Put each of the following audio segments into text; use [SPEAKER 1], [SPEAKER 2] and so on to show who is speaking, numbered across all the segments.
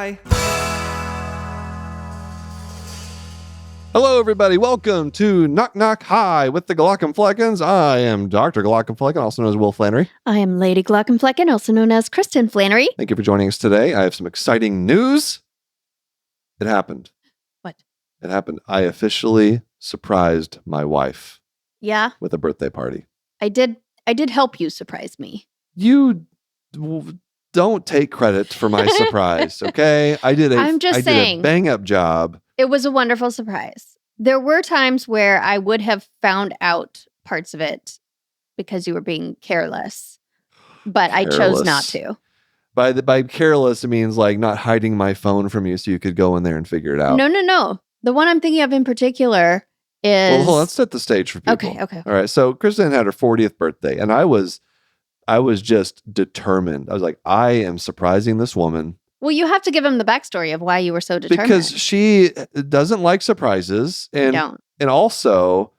[SPEAKER 1] Hi. Hello, everybody. Welcome to Knock Knock Hi with the Glaucomfleckens. I am Dr. Glaucomflecken, also known as Will Flannery.
[SPEAKER 2] I am Lady Glaucomflecken, also known as Kristen Flannery.
[SPEAKER 1] Thank you for joining us today. I have some exciting news. It happened.
[SPEAKER 2] What?
[SPEAKER 1] It happened. I officially surprised my wife.
[SPEAKER 2] Yeah?
[SPEAKER 1] With a birthday party.
[SPEAKER 2] I did help you surprise me.
[SPEAKER 1] You don't take credit for my surprise, okay? I did a bang-up job.
[SPEAKER 2] It was a wonderful surprise. There were times where I would have found out parts of it because you were being careless, but I chose not to.
[SPEAKER 1] By careless, it means like not hiding my phone from you so you could go in there and figure it out.
[SPEAKER 2] No. The one I'm thinking of in particular is...
[SPEAKER 1] Well, hold on, let's set the stage for people.
[SPEAKER 2] Okay.
[SPEAKER 1] All right, so Kristen had her 40th birthday, and I was just determined. I was like, I am surprising this woman.
[SPEAKER 2] Well, you have to give him the backstory of why you were so determined.
[SPEAKER 1] Because she doesn't like surprises, and also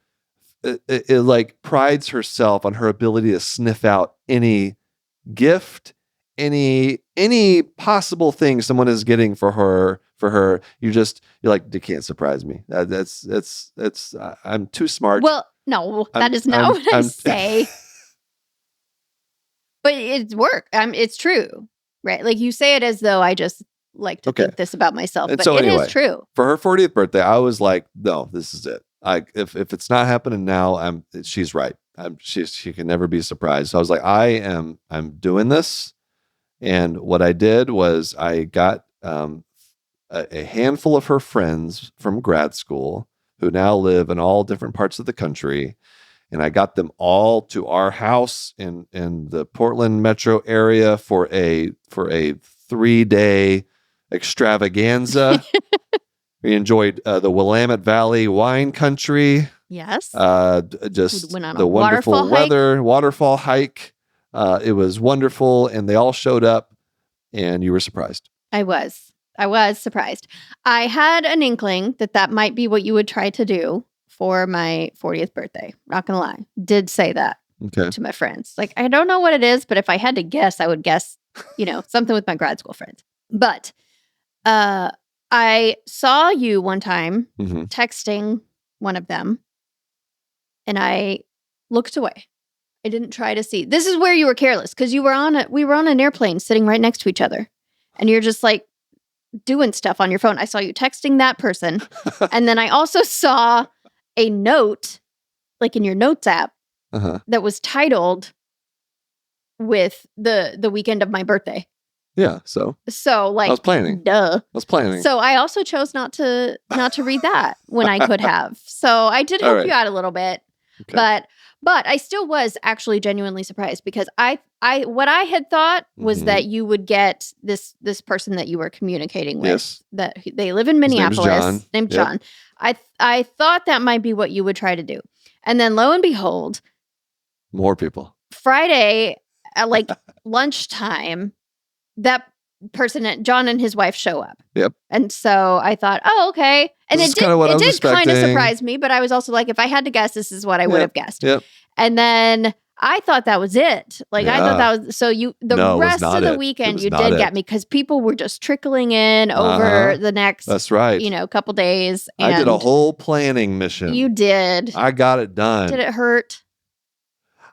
[SPEAKER 1] it like prides herself on her ability to sniff out any gift, any possible thing someone is getting for her. You're like, you can't surprise me. That's I'm too smart.
[SPEAKER 2] Well, no, that is not what I say. But it's work. It's true, right? Like you say it as though I just like to think this about myself, but so anyway, is true.
[SPEAKER 1] For her 40th birthday, I was like, no, this is it. If it's not happening now, she's right. She can never be surprised. So I was like, I'm doing this. And what I did was I got a handful of her friends from grad school who now live in all different parts of the country. And I got them all to our house in the Portland metro area for a 3-day extravaganza. We enjoyed the Willamette Valley wine country.
[SPEAKER 2] Yes.
[SPEAKER 1] Just the wonderful weather, waterfall hike. It was wonderful, and they all showed up, and you were surprised.
[SPEAKER 2] I was surprised. I had an inkling that might be what you would try to do for my 40th birthday. Not gonna lie. Did say that to my friends. Like, I don't know what it is, but if I had to guess, I would guess, something with my grad school friends. But I saw you one time texting one of them, and I looked away. I didn't try to see. This is where you were careless, because we were on an airplane sitting right next to each other, and you're just like doing stuff on your phone. I saw you texting that person, and then I also saw a note, like in your notes app, that was titled with the weekend of my birthday.
[SPEAKER 1] Yeah, so
[SPEAKER 2] like
[SPEAKER 1] I was planning.
[SPEAKER 2] Duh.
[SPEAKER 1] I was planning.
[SPEAKER 2] So I also chose not to read that when I could have. So I did help you out a little bit, but I still was actually genuinely surprised, because what I had thought was that you would get this person that you were communicating with.
[SPEAKER 1] Yes.
[SPEAKER 2] That they live in Minneapolis. Named John. I thought that might be what you would try to do. And then lo and behold,
[SPEAKER 1] more people.
[SPEAKER 2] Friday at like lunchtime, that person, John and his wife, show up.
[SPEAKER 1] Yep.
[SPEAKER 2] And so I thought, oh, okay. And it did kind of surprise me, but I was also like, if I had to guess, this is what I would have guessed.
[SPEAKER 1] Yep.
[SPEAKER 2] And then I thought that was it. Like, I thought that was, so rest of the weekend you did get me, because people were just trickling in over the next,
[SPEAKER 1] that's right,
[SPEAKER 2] couple days. And
[SPEAKER 1] I did a whole planning mission.
[SPEAKER 2] You did.
[SPEAKER 1] I got it done.
[SPEAKER 2] Did it hurt?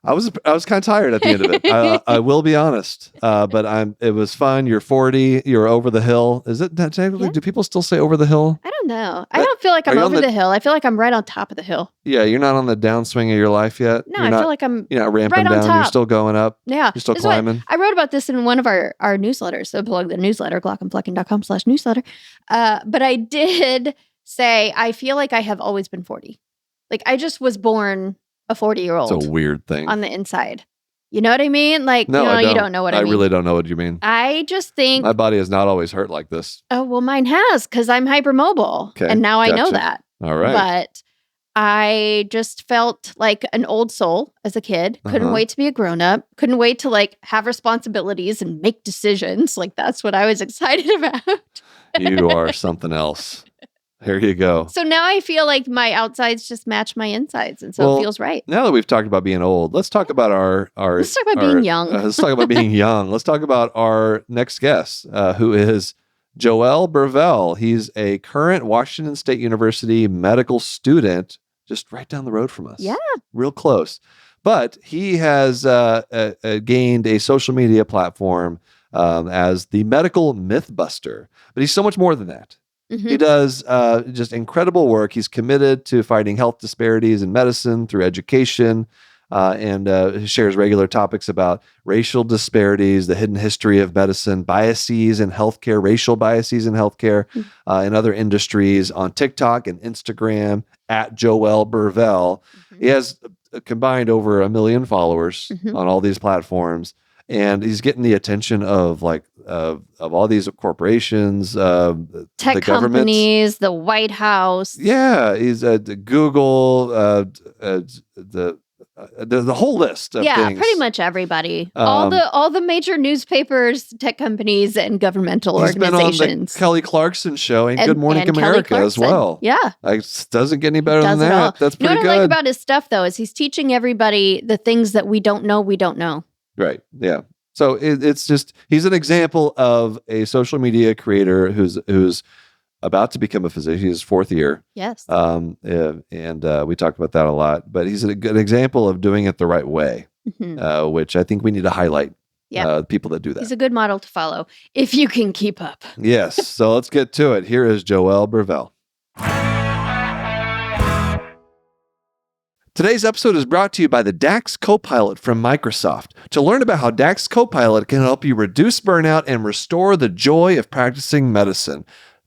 [SPEAKER 1] I was kind of tired at the end of it. I will be honest, but it was fun. You're 40. You're over the hill. Is it technically? Yeah. Do people still say over the hill?
[SPEAKER 2] I don't know. I don't feel like I'm over the hill. I feel like I'm right on top of the hill.
[SPEAKER 1] Yeah, you're not on the downswing of your life yet.
[SPEAKER 2] No, I feel like I'm.
[SPEAKER 1] You're not ramping down. You're still going up.
[SPEAKER 2] Yeah,
[SPEAKER 1] you're still climbing.
[SPEAKER 2] I wrote about this in one of our newsletters. So plug the newsletter, glaucomflecken.com/newsletter. But I did say I feel like I have always been 40. Like, I just was born a 40-year-old.
[SPEAKER 1] It's a weird thing
[SPEAKER 2] on the inside. You know what I mean? Like,
[SPEAKER 1] no,
[SPEAKER 2] you don't know what I mean.
[SPEAKER 1] I really don't know what you mean.
[SPEAKER 2] I just think
[SPEAKER 1] my body has not always hurt like this.
[SPEAKER 2] Oh, well, mine has, because I'm hypermobile.
[SPEAKER 1] Okay,
[SPEAKER 2] and now I know that.
[SPEAKER 1] All right.
[SPEAKER 2] But I just felt like an old soul as a kid. Couldn't wait to be a grown-up. Couldn't wait to like have responsibilities and make decisions. Like, that's what I was excited about.
[SPEAKER 1] You are something else. Here you go.
[SPEAKER 2] So now I feel like my outsides just match my insides, and so it feels right.
[SPEAKER 1] Now that we've talked about being old, let's talk about
[SPEAKER 2] Let's talk about being young.
[SPEAKER 1] Let's talk about being young. Let's talk about our next guest, who is Joel Bervell. He's a current Washington State University medical student, just right down the road from us.
[SPEAKER 2] Yeah.
[SPEAKER 1] Real close. But he has gained a social media platform as the medical mythbuster. But he's so much more than that. Mm-hmm. He does just incredible work. He's committed to fighting health disparities in medicine through education, and shares regular topics about racial disparities, the hidden history of medicine, biases in healthcare, racial biases in healthcare, and other industries on TikTok and Instagram at Joel Bervell. Mm-hmm. He has combined over 1 million followers on all these platforms, and he's getting the attention of all these corporations,
[SPEAKER 2] tech
[SPEAKER 1] the
[SPEAKER 2] companies, the White House.
[SPEAKER 1] Yeah, he's at Google, the whole list of things.
[SPEAKER 2] Pretty much everybody. All the major newspapers, tech companies, and governmental organizations.
[SPEAKER 1] Been on the Kelly Clarkson show and Good Morning America as well.
[SPEAKER 2] Yeah.
[SPEAKER 1] It doesn't get any better than that. That's pretty good.
[SPEAKER 2] What I like about his stuff, though, is he's teaching everybody the things that we don't know. Right. Yeah. So it's just, he's an example of a social media creator who's about to become a physician. He's 4th year. Yes.
[SPEAKER 1] And we talked about that a lot, but he's a good example of doing it the right way, which I think we need to highlight. People that do that.
[SPEAKER 2] He's a good model to follow if you can keep up.
[SPEAKER 1] Yes. So let's get to it. Here is Joel Bervell. Today's episode is brought to you by the DAX Copilot from Microsoft. To learn about how DAX Copilot can help you reduce burnout and restore the joy of practicing medicine,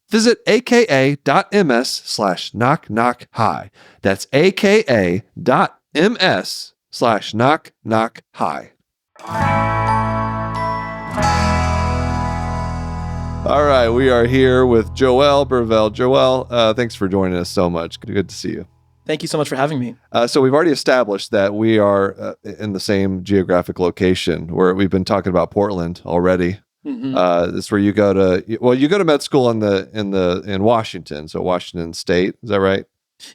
[SPEAKER 1] visit aka.ms/knockknockhi. That's aka.ms/knockknockhi. All right, we are here with Joel Bervell. Joel, thanks for joining us so much. Good to see you.
[SPEAKER 3] Thank you so much for having me.
[SPEAKER 1] So we've already established that we are in the same geographic location, where we've been talking about Portland already. Mm-hmm. This is where you go to med school in Washington, so Washington State. Is that right?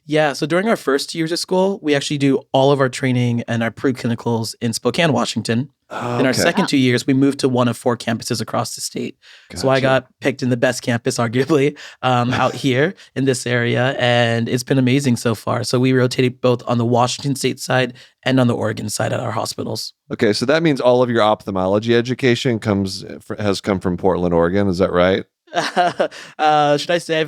[SPEAKER 3] Yeah. So during our first years of school, we actually do all of our training and our pre-clinicals in Spokane, Washington. Oh, in our second 2 years, we moved to one of 4 campuses across the state. Gotcha. So I got picked in the best campus, arguably, out here in this area. And it's been amazing so far. So we rotated both on the Washington State side and on the Oregon side at our hospitals. Okay.
[SPEAKER 1] So that means all of your ophthalmology education has come from Portland, Oregon. Is that right?
[SPEAKER 3] Should I say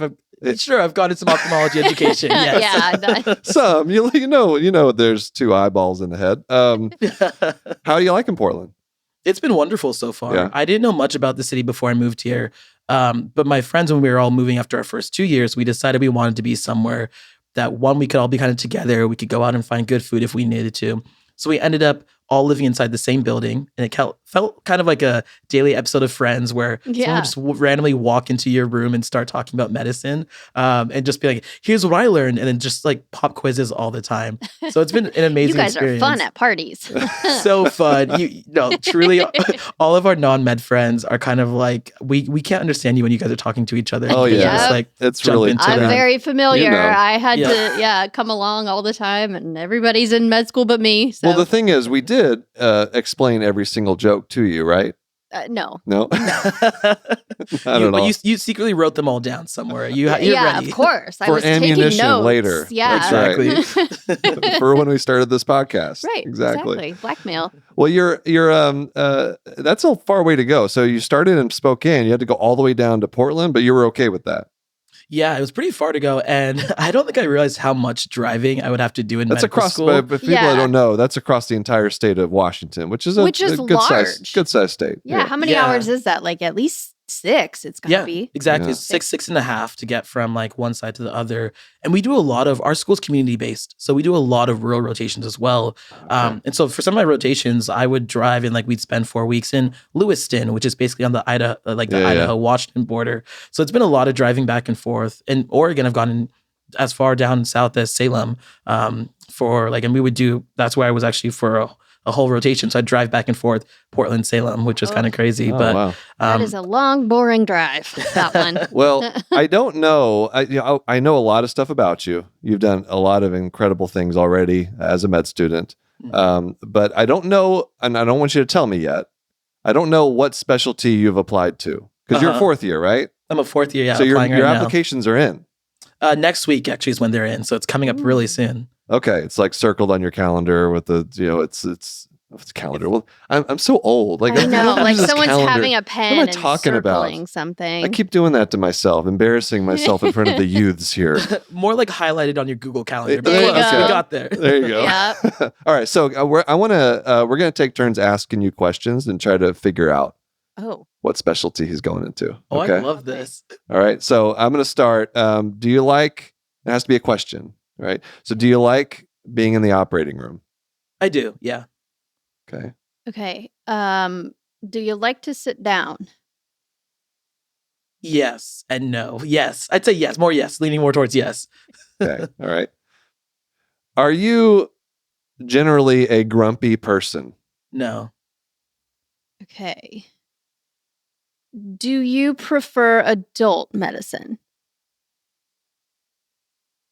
[SPEAKER 3] Sure, I've gotten some ophthalmology education. Yes.
[SPEAKER 1] Yeah, some. You know, there's 2 eyeballs in the head. How do you like in Portland?
[SPEAKER 3] It's been wonderful so far. Yeah. I didn't know much about the city before I moved here, but my friends, when we were all moving after our first 2 years, we decided we wanted to be somewhere that we could all be kind of together. We could go out and find good food if we needed to. So we ended up all living inside the same building, and it felt kind of like a daily episode of Friends, where someone would just randomly walk into your room and start talking about medicine, and just be like, "Here's what I learned," and then just like pop quizzes all the time. So it's been an amazing.
[SPEAKER 2] You guys
[SPEAKER 3] experience.
[SPEAKER 2] Are fun at parties.
[SPEAKER 3] So fun. Truly, all of our non-med friends are kind of like, we can't understand you when you guys are talking to each other.
[SPEAKER 1] Oh yeah,
[SPEAKER 3] just like
[SPEAKER 1] it's really.
[SPEAKER 2] I'm very familiar. I had to come along all the time, and everybody's in med school but me. So.
[SPEAKER 1] Well, the thing is, we did explain every single joke to you, right?
[SPEAKER 2] No.
[SPEAKER 1] I don't know.
[SPEAKER 3] But you secretly wrote them all down somewhere. You're ready.
[SPEAKER 2] Of course. I
[SPEAKER 1] for
[SPEAKER 2] was
[SPEAKER 1] ammunition
[SPEAKER 2] taking notes.
[SPEAKER 1] Later.
[SPEAKER 2] Yeah,
[SPEAKER 1] exactly. For when we started this podcast,
[SPEAKER 2] right? Exactly. Blackmail.
[SPEAKER 1] Well, you're that's a far way to go. So you started in Spokane. You had to go all the way down to Portland, but you were okay with that.
[SPEAKER 3] Yeah, it was pretty far to go, and I don't think I realized how much driving I would have to do in medical school.
[SPEAKER 1] But people that don't know, that's across the entire state of Washington, which is a good size state.
[SPEAKER 2] Yeah, how many hours is that? Like at least 6, it's gotta be.
[SPEAKER 3] Exactly. It's 6.5 to get from like one side to the other. And we do a lot of, our school's community based, so we do a lot of rural rotations as well. Okay. And so for some of my rotations, I would drive and we'd spend 4 weeks in Lewiston, which is basically on the Idaho-Washington border. So it's been a lot of driving back and forth. In Oregon, I've gone as far down south as Salem and we would do, that's where I was actually for a whole rotation. So I'd drive back and forth Portland, Salem, which was kind of crazy. Wow.
[SPEAKER 2] That is a long, boring drive, that one.
[SPEAKER 1] Well, I don't know. I know a lot of stuff about you. You've done a lot of incredible things already as a med student. But I don't know, and I don't want you to tell me yet, I don't know what specialty you've applied to. Because you're 4th year, right?
[SPEAKER 3] I'm a fourth year. Yeah,
[SPEAKER 1] so your
[SPEAKER 3] applying right
[SPEAKER 1] applications are in.
[SPEAKER 3] Next week actually is when they're in, so it's coming up really soon.
[SPEAKER 1] Okay, it's like circled on your calendar with the it's calendar. Well, I'm so old. Like
[SPEAKER 2] I know, like someone's
[SPEAKER 1] calendar.
[SPEAKER 2] having a pen
[SPEAKER 1] What am I
[SPEAKER 2] and
[SPEAKER 1] talking
[SPEAKER 2] circling
[SPEAKER 1] about?
[SPEAKER 2] something.
[SPEAKER 1] I keep doing that to myself, embarrassing myself in front of the youths here.
[SPEAKER 3] More like highlighted on your Google Calendar. But
[SPEAKER 2] There you
[SPEAKER 3] close,
[SPEAKER 2] go.
[SPEAKER 3] we got there.
[SPEAKER 1] There you go.
[SPEAKER 2] Yeah.
[SPEAKER 1] All right, so we're gonna take turns asking you questions and try to figure out what specialty he's going into.
[SPEAKER 3] Oh,
[SPEAKER 1] okay?
[SPEAKER 3] I love this.
[SPEAKER 1] All right, so I'm gonna start. Do you like? It has to be a question, right? So, do you like being in the operating room?
[SPEAKER 3] I do. Yeah.
[SPEAKER 1] Okay.
[SPEAKER 2] Okay. Do you like to sit down?
[SPEAKER 3] Yes and no. Yes. I'd say yes. More yes. Leaning more towards yes.
[SPEAKER 1] Okay. All right. Are you generally a grumpy person?
[SPEAKER 3] No.
[SPEAKER 2] Okay. Do you prefer adult medicine?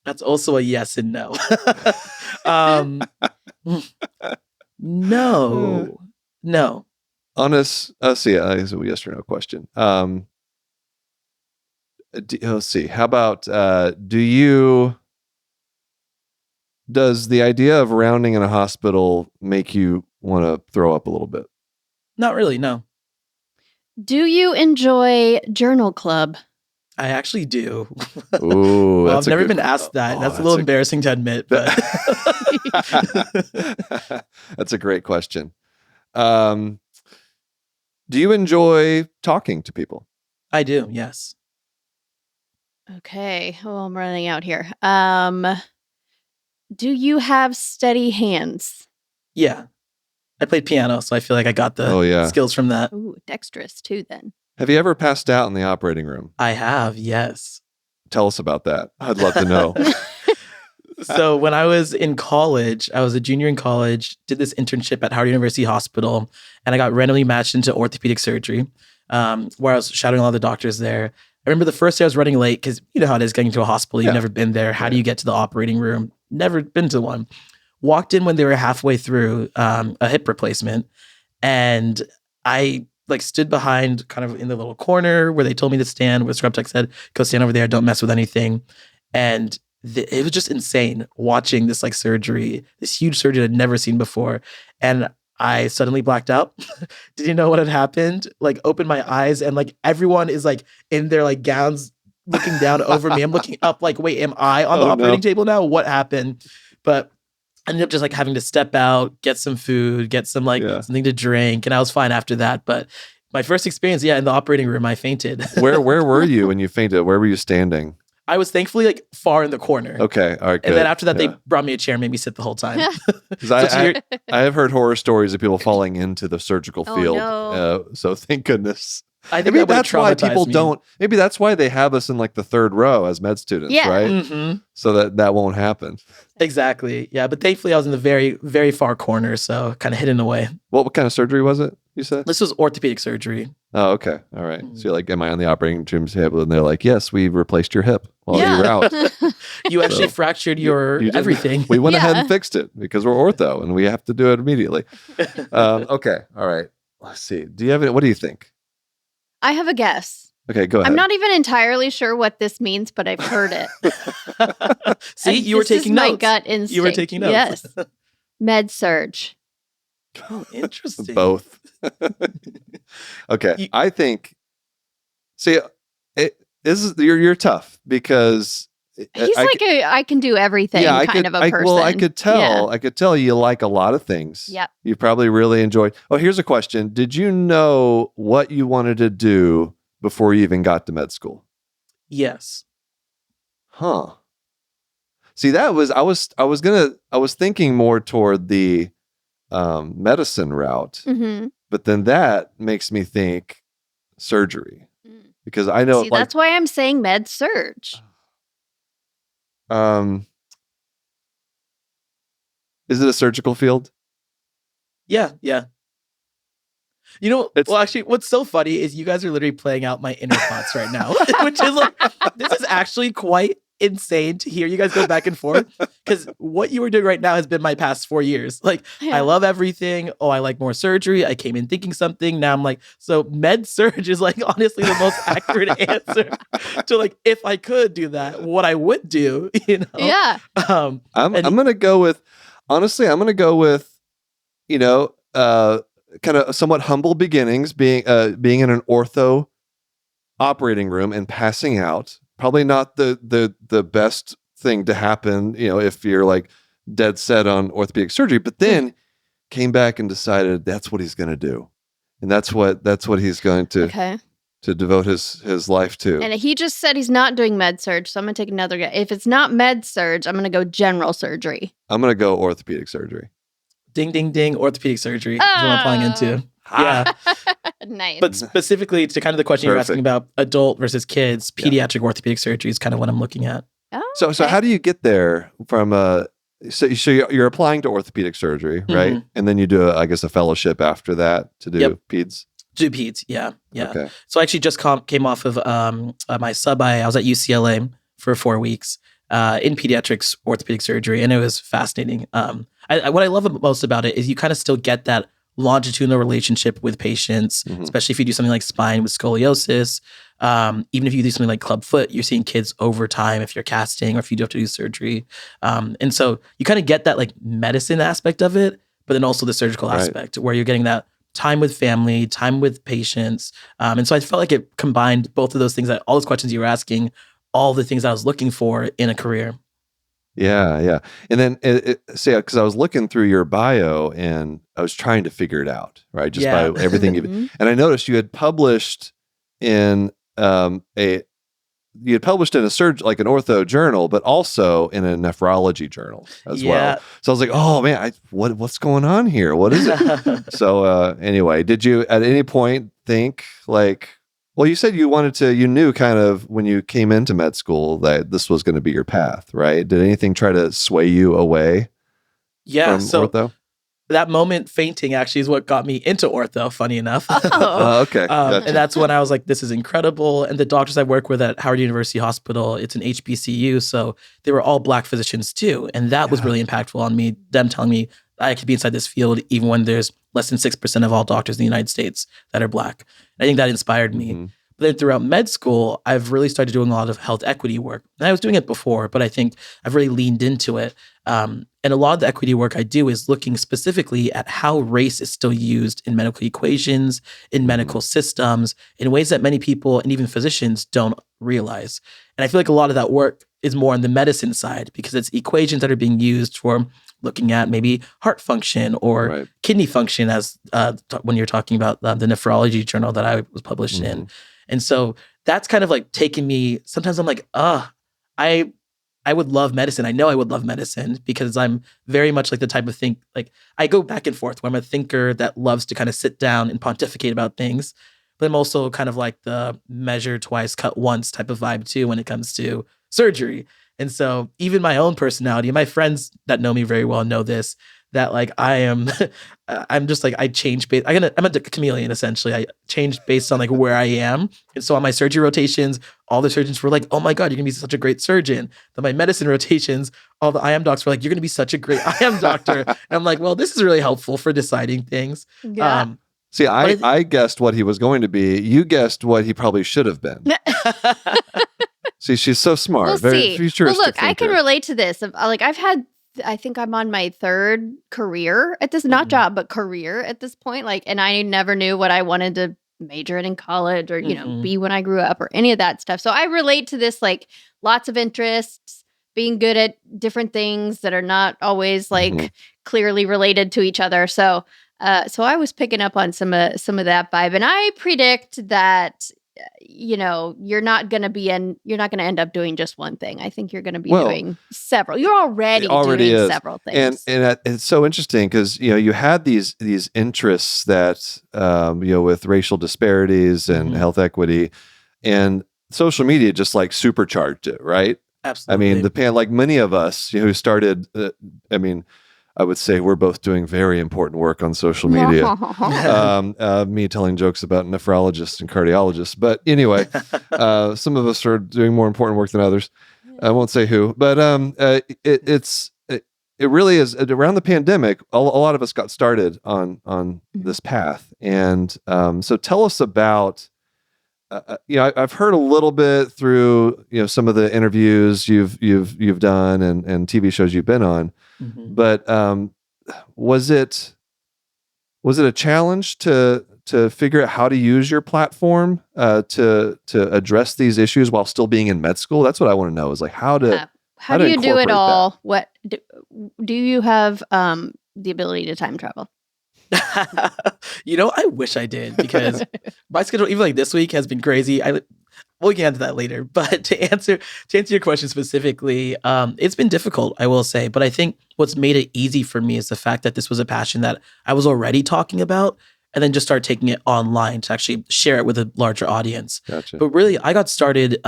[SPEAKER 3] That's also a yes and no. No. No.
[SPEAKER 1] Honest, see, it's a yes or no question. Let's see. How about does the idea of rounding in a hospital make you want to throw up a little bit?
[SPEAKER 3] Not really, no.
[SPEAKER 2] Do you enjoy journal club?
[SPEAKER 3] I actually do.
[SPEAKER 1] Ooh,
[SPEAKER 3] Well, I've never been asked that. That's a little embarrassing to admit, but
[SPEAKER 1] that's a great question. Do you enjoy talking to people?
[SPEAKER 3] I do, yes.
[SPEAKER 2] Okay. Oh, I'm running out here. Do you have steady hands?
[SPEAKER 3] Yeah. I played piano, so I feel like I got the skills from that.
[SPEAKER 2] Ooh, dexterous too then.
[SPEAKER 1] Have you ever passed out in the operating room?
[SPEAKER 3] I have, yes.
[SPEAKER 1] Tell us about that. I'd love to know.
[SPEAKER 3] So when I was in college, I was a junior in college, did this internship at Howard University Hospital, and I got randomly matched into orthopedic surgery, where I was shadowing a lot of the doctors there. I remember the first day I was running late because you know how it is getting to a hospital. You've never been there. How do you get to the operating room? Never been to one. Walked in when they were halfway through a hip replacement, and I stood behind kind of in the little corner where they told me to stand, where scrub tech said, go stand over there, don't mess with anything. And it was just insane watching this surgery, this huge surgery I'd never seen before. And I suddenly blacked out. Didn't know what had happened. Opened my eyes and everyone is in their gowns looking down over me. I'm looking up wait, am I on the operating table now? What happened? But I ended up just having to step out, get some food, get some something to drink, and I was fine after that. But my first experience, in the operating room, I fainted.
[SPEAKER 1] Where were you when you fainted? Where were you standing?
[SPEAKER 3] I was thankfully far in the corner.
[SPEAKER 1] Okay, all right, good.
[SPEAKER 3] And then after that, they brought me a chair and made me sit the whole time.
[SPEAKER 1] Because I have heard horror stories of people falling into the surgical field.
[SPEAKER 2] No.
[SPEAKER 1] So thank goodness.
[SPEAKER 3] I think
[SPEAKER 1] maybe that's why people
[SPEAKER 3] me.
[SPEAKER 1] don't. Maybe that's why they have us in the third row as med students, right?
[SPEAKER 3] Mm-hmm.
[SPEAKER 1] So that won't happen.
[SPEAKER 3] Exactly. Yeah, but thankfully I was in the very, very far corner, so kind of hidden away.
[SPEAKER 1] What kind of surgery was it? You said
[SPEAKER 3] this was orthopedic surgery.
[SPEAKER 1] Oh, okay, all right. So you're am I on the operating room table? And they're like, yes, we replaced your hip while you were out.
[SPEAKER 3] You actually fractured your everything.
[SPEAKER 1] We went ahead and fixed it because we're ortho and we have to do it immediately. Okay, all right. Let's see. Do you have it? What do you think?
[SPEAKER 2] I have a guess.
[SPEAKER 1] Okay, go ahead.
[SPEAKER 2] I'm not even entirely sure what this means, but I've heard it.
[SPEAKER 3] See, you were taking notes.
[SPEAKER 2] My gut instinct.
[SPEAKER 3] You were taking notes.
[SPEAKER 2] Yes. Med surge.
[SPEAKER 3] Oh, interesting.
[SPEAKER 1] Both. Okay, I think. See, you're tough because
[SPEAKER 2] he's I can do everything kind of a person.
[SPEAKER 1] Well, I could tell.
[SPEAKER 2] Yeah.
[SPEAKER 1] I could tell you like a lot of things.
[SPEAKER 2] Yep.
[SPEAKER 1] You probably really enjoyed. Oh, here's a question. Did you know what you wanted to do before you even got to med school?
[SPEAKER 3] Yes.
[SPEAKER 1] Huh. See, I was thinking more toward the medicine route, but then that makes me think surgery because I know.
[SPEAKER 2] See, that's why I'm saying med surge.
[SPEAKER 1] Is it a surgical field?
[SPEAKER 3] Yeah. You know, well, actually, what's so funny is you guys are literally playing out my inner thoughts right now, which is this is actually quite insane to hear you guys go back and forth because what you were doing right now has been my past 4 years. Like, I love everything. Oh, I like more surgery. I came in thinking something. Now I'm like, so med surg is like honestly the most accurate answer to like, if I could do that, what I would do, you know?
[SPEAKER 2] Yeah.
[SPEAKER 1] I'm going to go with, honestly, you know, kind of somewhat humble beginnings, being in an ortho operating room and passing out. Probably not the best thing to happen, you know, if you're like dead set on orthopedic surgery, but then came back and decided that's what he's going to do. And that's what he's going to devote his life to.
[SPEAKER 2] And he just said he's not doing med surg, so I'm going to take another guess. If it's not med surg, I'm going to go general surgery.
[SPEAKER 1] I'm going to go orthopedic surgery.
[SPEAKER 3] Ding, ding, ding. Orthopedic surgery is what I'm applying into. Yeah.
[SPEAKER 2] Nice.
[SPEAKER 3] But specifically to kind of the question you're asking about adult versus kids, pediatric orthopedic surgery is kind of what I'm looking at.
[SPEAKER 2] Oh,
[SPEAKER 1] So how do you get there from so you're applying to orthopedic surgery, right? Mm-hmm. And then you do a fellowship after that to do peds?
[SPEAKER 3] Do peds, yeah. Okay. So I actually just came off of my sub-I. I was at UCLA for 4 weeks in pediatrics orthopedic surgery, and it was fascinating. What I love most about it is you kind of still get that longitudinal relationship with patients, especially if you do something like spine with scoliosis. Even if you do something like club foot, you're seeing kids over time if you're casting or if you do have to do surgery. And so you kind of get that like medicine aspect of it, but then also the surgical aspect where you're getting that time with family, time with patients. And so I felt like it combined both of those things, all those questions you were asking, all the things I was looking for in a career.
[SPEAKER 1] Yeah. And then because I was looking through your bio and I was trying to figure it out, right? Just by everything and I noticed you had published in a surge, like an ortho journal, but also in a nephrology journal as well. So I was like, oh man, what's going on here? What is it? So anyway, did you at any point think like, well, you said you knew kind of when you came into med school that this was going to be your path, right? Did anything try to sway you away from ortho?
[SPEAKER 3] That moment fainting actually is what got me into ortho, funny enough.
[SPEAKER 1] Okay. Gotcha.
[SPEAKER 3] And that's when I was like, this is incredible. And the doctors I work with at Howard University Hospital, it's an HBCU, so they were all Black physicians too. And that was really impactful on me, them telling me I could be inside this field even when there's less than 6% of all doctors in the United States that are Black. And I think that inspired me. But then throughout med school, I've really started doing a lot of health equity work. And I was doing it before, but I think I've really leaned into it. And a lot of the equity work I do is looking specifically at how race is still used in medical equations, in medical systems, in ways that many people and even physicians don't realize. And I feel like a lot of that work is more on the medicine side because it's equations that are being used for looking at maybe heart function or kidney function as when you're talking about the nephrology journal that I was published in. And so that's kind of like taking me, sometimes I'm like, I would love medicine. I know I would love medicine because I'm very much like the type of like I go back and forth where I'm a thinker that loves to kind of sit down and pontificate about things. But I'm also kind of like the measure twice, cut once type of vibe too when it comes to surgery. And so even my own personality, my friends that know me very well know this, that like I'm just like I change based. I'm a chameleon essentially. I change based on like where I am. And so on my surgery rotations, all the surgeons were like, "Oh my God, you're gonna be such a great surgeon." Then my medicine rotations, all the IM docs were like, "You're gonna be such a great IM doctor." And I'm like, "Well, this is really helpful for deciding things."
[SPEAKER 2] Yeah.
[SPEAKER 1] See, I guessed what he was going to be. You guessed what he probably should have been. See, she's so smart. Very futuristic.
[SPEAKER 2] Well, look,
[SPEAKER 1] thinker.
[SPEAKER 2] I can relate to this. Like I think I'm on my third career at this, not job, but career at this point. Like, and I never knew what I wanted to major in college or, you know, be when I grew up or any of that stuff. So I relate to this, like lots of interests, being good at different things that are not always like clearly related to each other. So I was picking up on some of that vibe, and I predict that, you know, you're not going to end up doing just one thing. I think you're going to be doing several. You're already doing several things.
[SPEAKER 1] And it's so interesting because, you know, you had these interests that, you know, with racial disparities and health equity, and social media just like supercharged it, right?
[SPEAKER 3] Absolutely.
[SPEAKER 1] I mean, like many of us, you know, who started, I would say we're both doing very important work on social media. Me telling jokes about nephrologists and cardiologists. But anyway, some of us are doing more important work than others. I won't say who, but it really is around the pandemic. A lot of us got started on this path, and so tell us about. I've heard a little bit through some of the interviews you've done and TV shows you've been on, but was it a challenge to figure out how to use your platform to address these issues while still being in med school? That's what I want to know. Is like how do you
[SPEAKER 2] do it all?
[SPEAKER 1] That?
[SPEAKER 2] What do you have the ability to time travel?
[SPEAKER 3] I wish I did, because my schedule, even like this week, has been crazy. We'll get into that later. But to answer your question specifically, it's been difficult, I will say. But I think what's made it easy for me is the fact that this was a passion that I was already talking about, and then just start taking it online to actually share it with a larger audience.
[SPEAKER 1] Gotcha.
[SPEAKER 3] But really, I got started,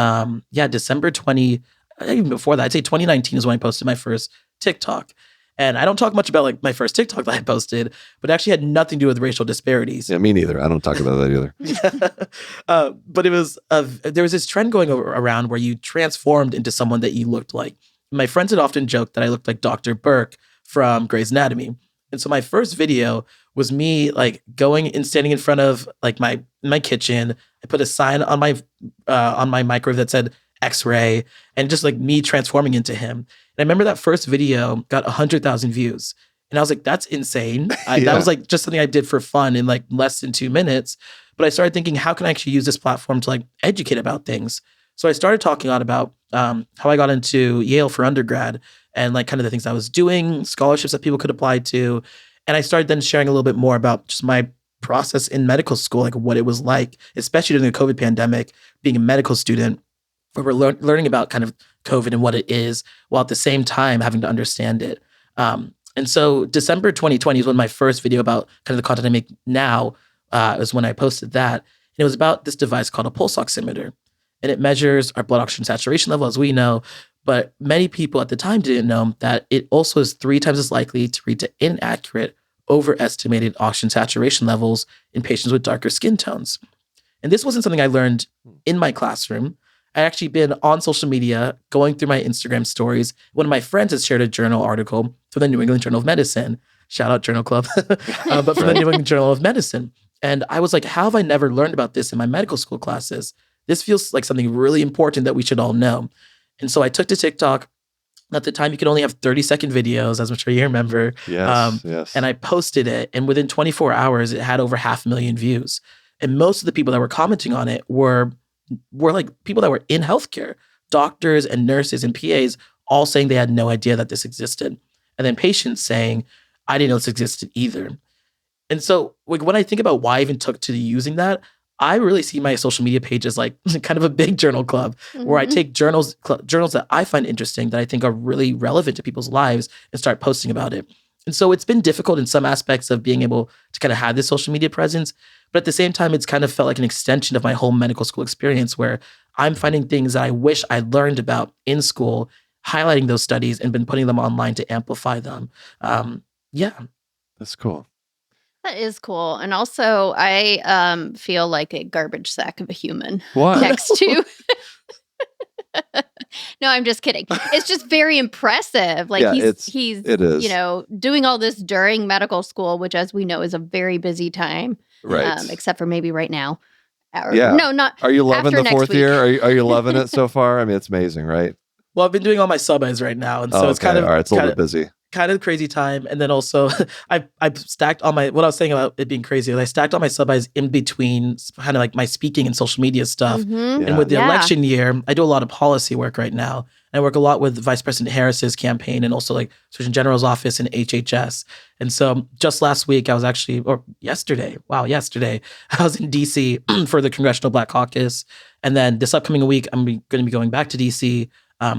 [SPEAKER 3] December 20, even before that, I'd say 2019 is when I posted my first TikTok. And I don't talk much about like my first TikTok that I posted, but it actually had nothing to do with racial disparities.
[SPEAKER 1] Yeah, me neither. I don't talk about that either.
[SPEAKER 3] But it was there was this trend going around where you transformed into someone that you looked like. My friends had often joked that I looked like Dr. Burke from Grey's Anatomy. And so my first video was me like going and standing in front of like my kitchen. I put a sign on my microwave that said X-ray, and just like me transforming into him. And I remember that first video got 100,000 views. And I was like, that's insane. That was like just something I did for fun in like less than 2 minutes. But I started thinking, how can I actually use this platform to like educate about things? So I started talking a lot about how I got into Yale for undergrad and like kind of the things I was doing, scholarships that people could apply to. And I started then sharing a little bit more about just my process in medical school, like what it was like, especially during the COVID pandemic, being a medical student, where we're learning about kind of COVID and what it is, while at the same time having to understand it. And so December 2020 is when my first video about kind of the content I make now is when I posted that. And it was about this device called a pulse oximeter. And it measures our blood oxygen saturation level, as we know. But many people at the time didn't know that it also is 3 times as likely to lead to inaccurate, overestimated oxygen saturation levels in patients with darker skin tones. And this wasn't something I learned in my classroom. I actually been on social media, going through my Instagram stories. One of my friends has shared a journal article from the New England Journal of Medicine. Shout out Journal Club. But from the New England Journal of Medicine. And I was like, how have I never learned about this in my medical school classes? This feels like something really important that we should all know. And so I took to TikTok. At the time, you could only have 30-second videos, as I'm sure you remember.
[SPEAKER 1] Yes.
[SPEAKER 3] And I posted it. And within 24 hours, it had over 500,000 views. And most of the people that were commenting on it were like people that were in healthcare, doctors and nurses and PAs, all saying they had no idea that this existed. And then patients saying, I didn't know this existed either. And so like when I think about why I even took to using that, I really see my social media page as like kind of a big journal club where I take journals that I find interesting, that I think are really relevant to people's lives, and start posting about it. And so it's been difficult in some aspects of being able to kind of have this social media presence. But at the same time, it's kind of felt like an extension of my whole medical school experience, where I'm finding things that I wish I'd learned about in school, highlighting those studies and been putting them online to amplify them.
[SPEAKER 1] That's cool.
[SPEAKER 2] That is cool. And also, I feel like a garbage sack of a human.
[SPEAKER 1] Why?
[SPEAKER 2] Next to... No, I'm just kidding. It's just very impressive. Like he's doing all this during medical school, which, as we know, is a very busy time.
[SPEAKER 1] Right.
[SPEAKER 2] Except for maybe right now.
[SPEAKER 1] No, not. Are you loving the 4th year? Are you loving it so far? I mean, it's amazing, right?
[SPEAKER 3] Well, I've been doing all my sub-Is right now, and so it's kind of
[SPEAKER 1] all right. It's a little bit busy.
[SPEAKER 3] Kind of crazy time. And then also I stacked all my, what I was saying about it being crazy is I stacked all my sub-Is in between kind of like my speaking and social media stuff. And with the election year, I do a lot of policy work right now. And I work a lot with Vice President Harris's campaign, and also like Surgeon General's office and HHS. And so just last week I was actually, or yesterday, I was in DC for the Congressional Black Caucus. And then this upcoming week, I'm going to be going back to DC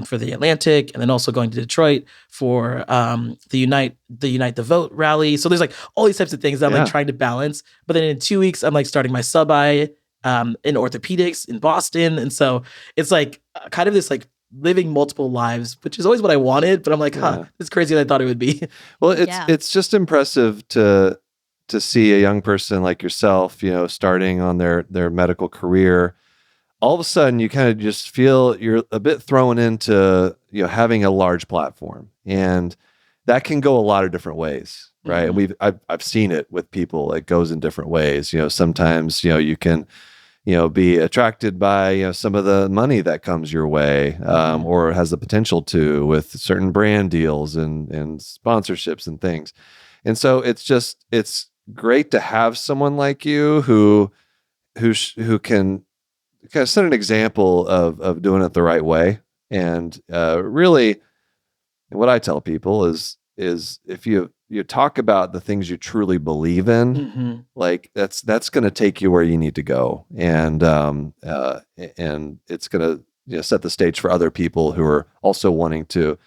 [SPEAKER 3] for the Atlantic, and then also going to Detroit for the Unite the Vote rally. So there's like all these types of things that I'm like trying to balance. But then in 2 weeks, I'm like starting my sub-I in orthopedics in Boston. And so it's like kind of this like living multiple lives, which is always what I wanted. But I'm like, it's crazy than I thought it would be.
[SPEAKER 1] Well, it's just impressive to see a young person like yourself, starting on their medical career all of a sudden you kind of just feel you're a bit thrown into, having a large platform, and that can go a lot of different ways, right?
[SPEAKER 3] Mm-hmm.
[SPEAKER 1] And I've seen it with people. It goes in different ways. Sometimes, you can, be attracted by, some of the money that comes your way, or has the potential to, with certain brand deals and sponsorships and things. And so it's great to have someone like you who can kind of set an example of doing it the right way. And really, what I tell people is if you talk about the things you truly believe in, like that's going to take you where you need to go, and it's going to set the stage for other people who are also wanting to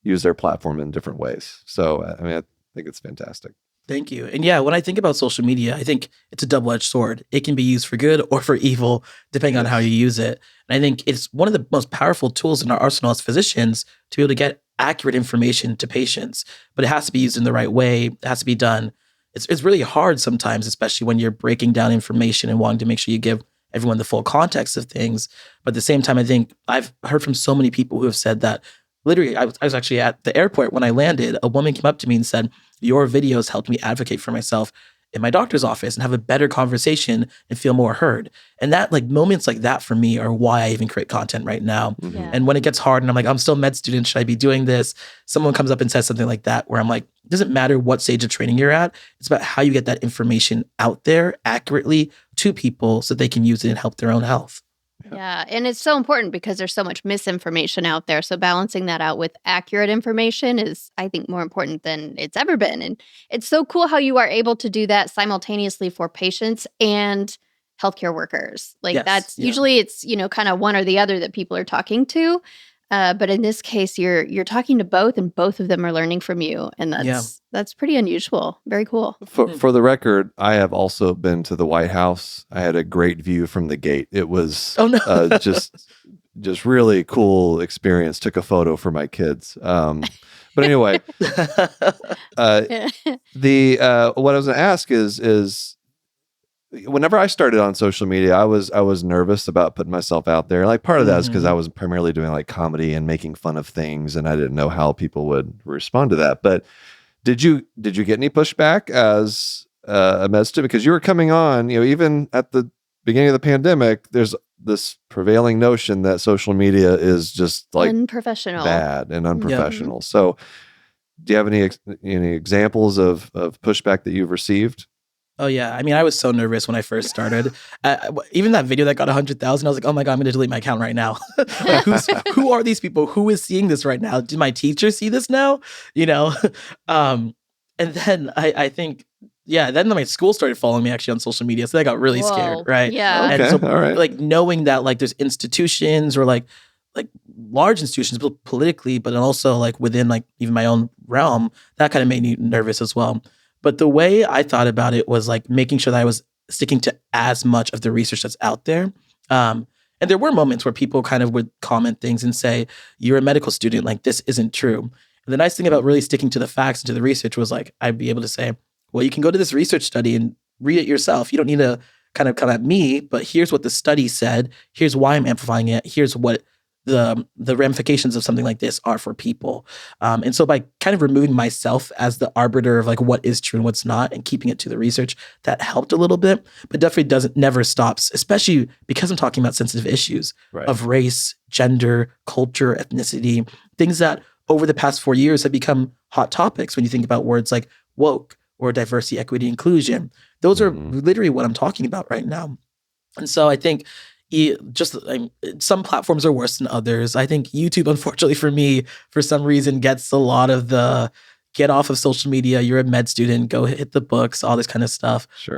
[SPEAKER 1] use their platform in different ways. So I think it's fantastic.
[SPEAKER 3] Thank you. And yeah, when I think about social media, I think it's a double-edged sword. It can be used for good or for evil, depending on how you use it. And I think it's one of the most powerful tools in our arsenal as physicians to be able to get accurate information to patients, but it has to be used in the right way. It has to be done. It's really hard sometimes, especially when you're breaking down information and wanting to make sure you give everyone the full context of things. But at the same time, I think I've heard from so many people who have said that. Literally, I was actually at the airport when I landed. A woman came up to me and said, "Your videos helped me advocate for myself in my doctor's office and have a better conversation and feel more heard." And that, like, moments like that for me are why I even create content right now.
[SPEAKER 2] Yeah.
[SPEAKER 3] And when it gets hard and I'm like, I'm still a med student, should I be doing this? Someone comes up and says something like that, where I'm like, it doesn't matter what stage of training you're at. It's about how you get that information out there accurately to people so they can use it and help their own health.
[SPEAKER 2] Yeah. And it's so important because there's so much misinformation out there. So balancing that out with accurate information is, I think, more important than it's ever been. And it's so cool how you are able to do that simultaneously for patients and healthcare workers. Like usually it's, kind of one or the other that people are talking to. But in this case, you're talking to both, and both of them are learning from you. And that's pretty unusual. Very cool.
[SPEAKER 1] For the record, I have also been to the White House. I had a great view from the gate. It was just really cool experience. Took a photo for my kids. But anyway, what I was going to ask is whenever I started on social media, I was nervous about putting myself out there. Like, part of that is because I was primarily doing like comedy and making fun of things, and I didn't know how people would respond to that. But did you get any pushback as a med student? Because you were coming on, even at the beginning of the pandemic, there's this prevailing notion that social media is just like
[SPEAKER 2] unprofessional,
[SPEAKER 1] bad and unprofessional. So do you have any examples of pushback that you've received?
[SPEAKER 3] Oh, yeah. I mean, I was so nervous when I first started. Even that video that got 100,000, I was like, oh my God, I'm going to delete my account right now. Who are these people? Who is seeing this right now? Did my teacher see this now? And then I think, then my school started following me actually on social media. So I got really scared, right?
[SPEAKER 2] Yeah.
[SPEAKER 1] Okay,
[SPEAKER 3] and so,
[SPEAKER 1] all right.
[SPEAKER 3] like, knowing that, like, there's institutions or like large institutions politically, but also like within like even my own realm, that kind of made me nervous as well. But the way I thought about it was like making sure that I was sticking to as much of the research that's out there. And there were moments where people kind of would comment things and say, "You're a medical student, like this isn't true." And the nice thing about really sticking to the facts and to the research was like, I'd be able to say, well, you can go to this research study and read it yourself. You don't need to kind of come at me, but here's what the study said. Here's why I'm amplifying it. Here's what the ramifications of something like this are for people. And so by kind of removing myself as the arbiter of like what is true and what's not and keeping it to the research, that helped a little bit, but definitely never stops, especially because I'm talking about sensitive issues of race, gender, culture, ethnicity, things that over the past 4 years have become hot topics when you think about words like woke or diversity, equity, inclusion. Those are literally what I'm talking about right now. And so I think some platforms are worse than others. I think YouTube, unfortunately for me, for some reason, gets a lot of the get off of social media. You're a med student, go hit the books, all this kind of stuff.
[SPEAKER 1] Sure.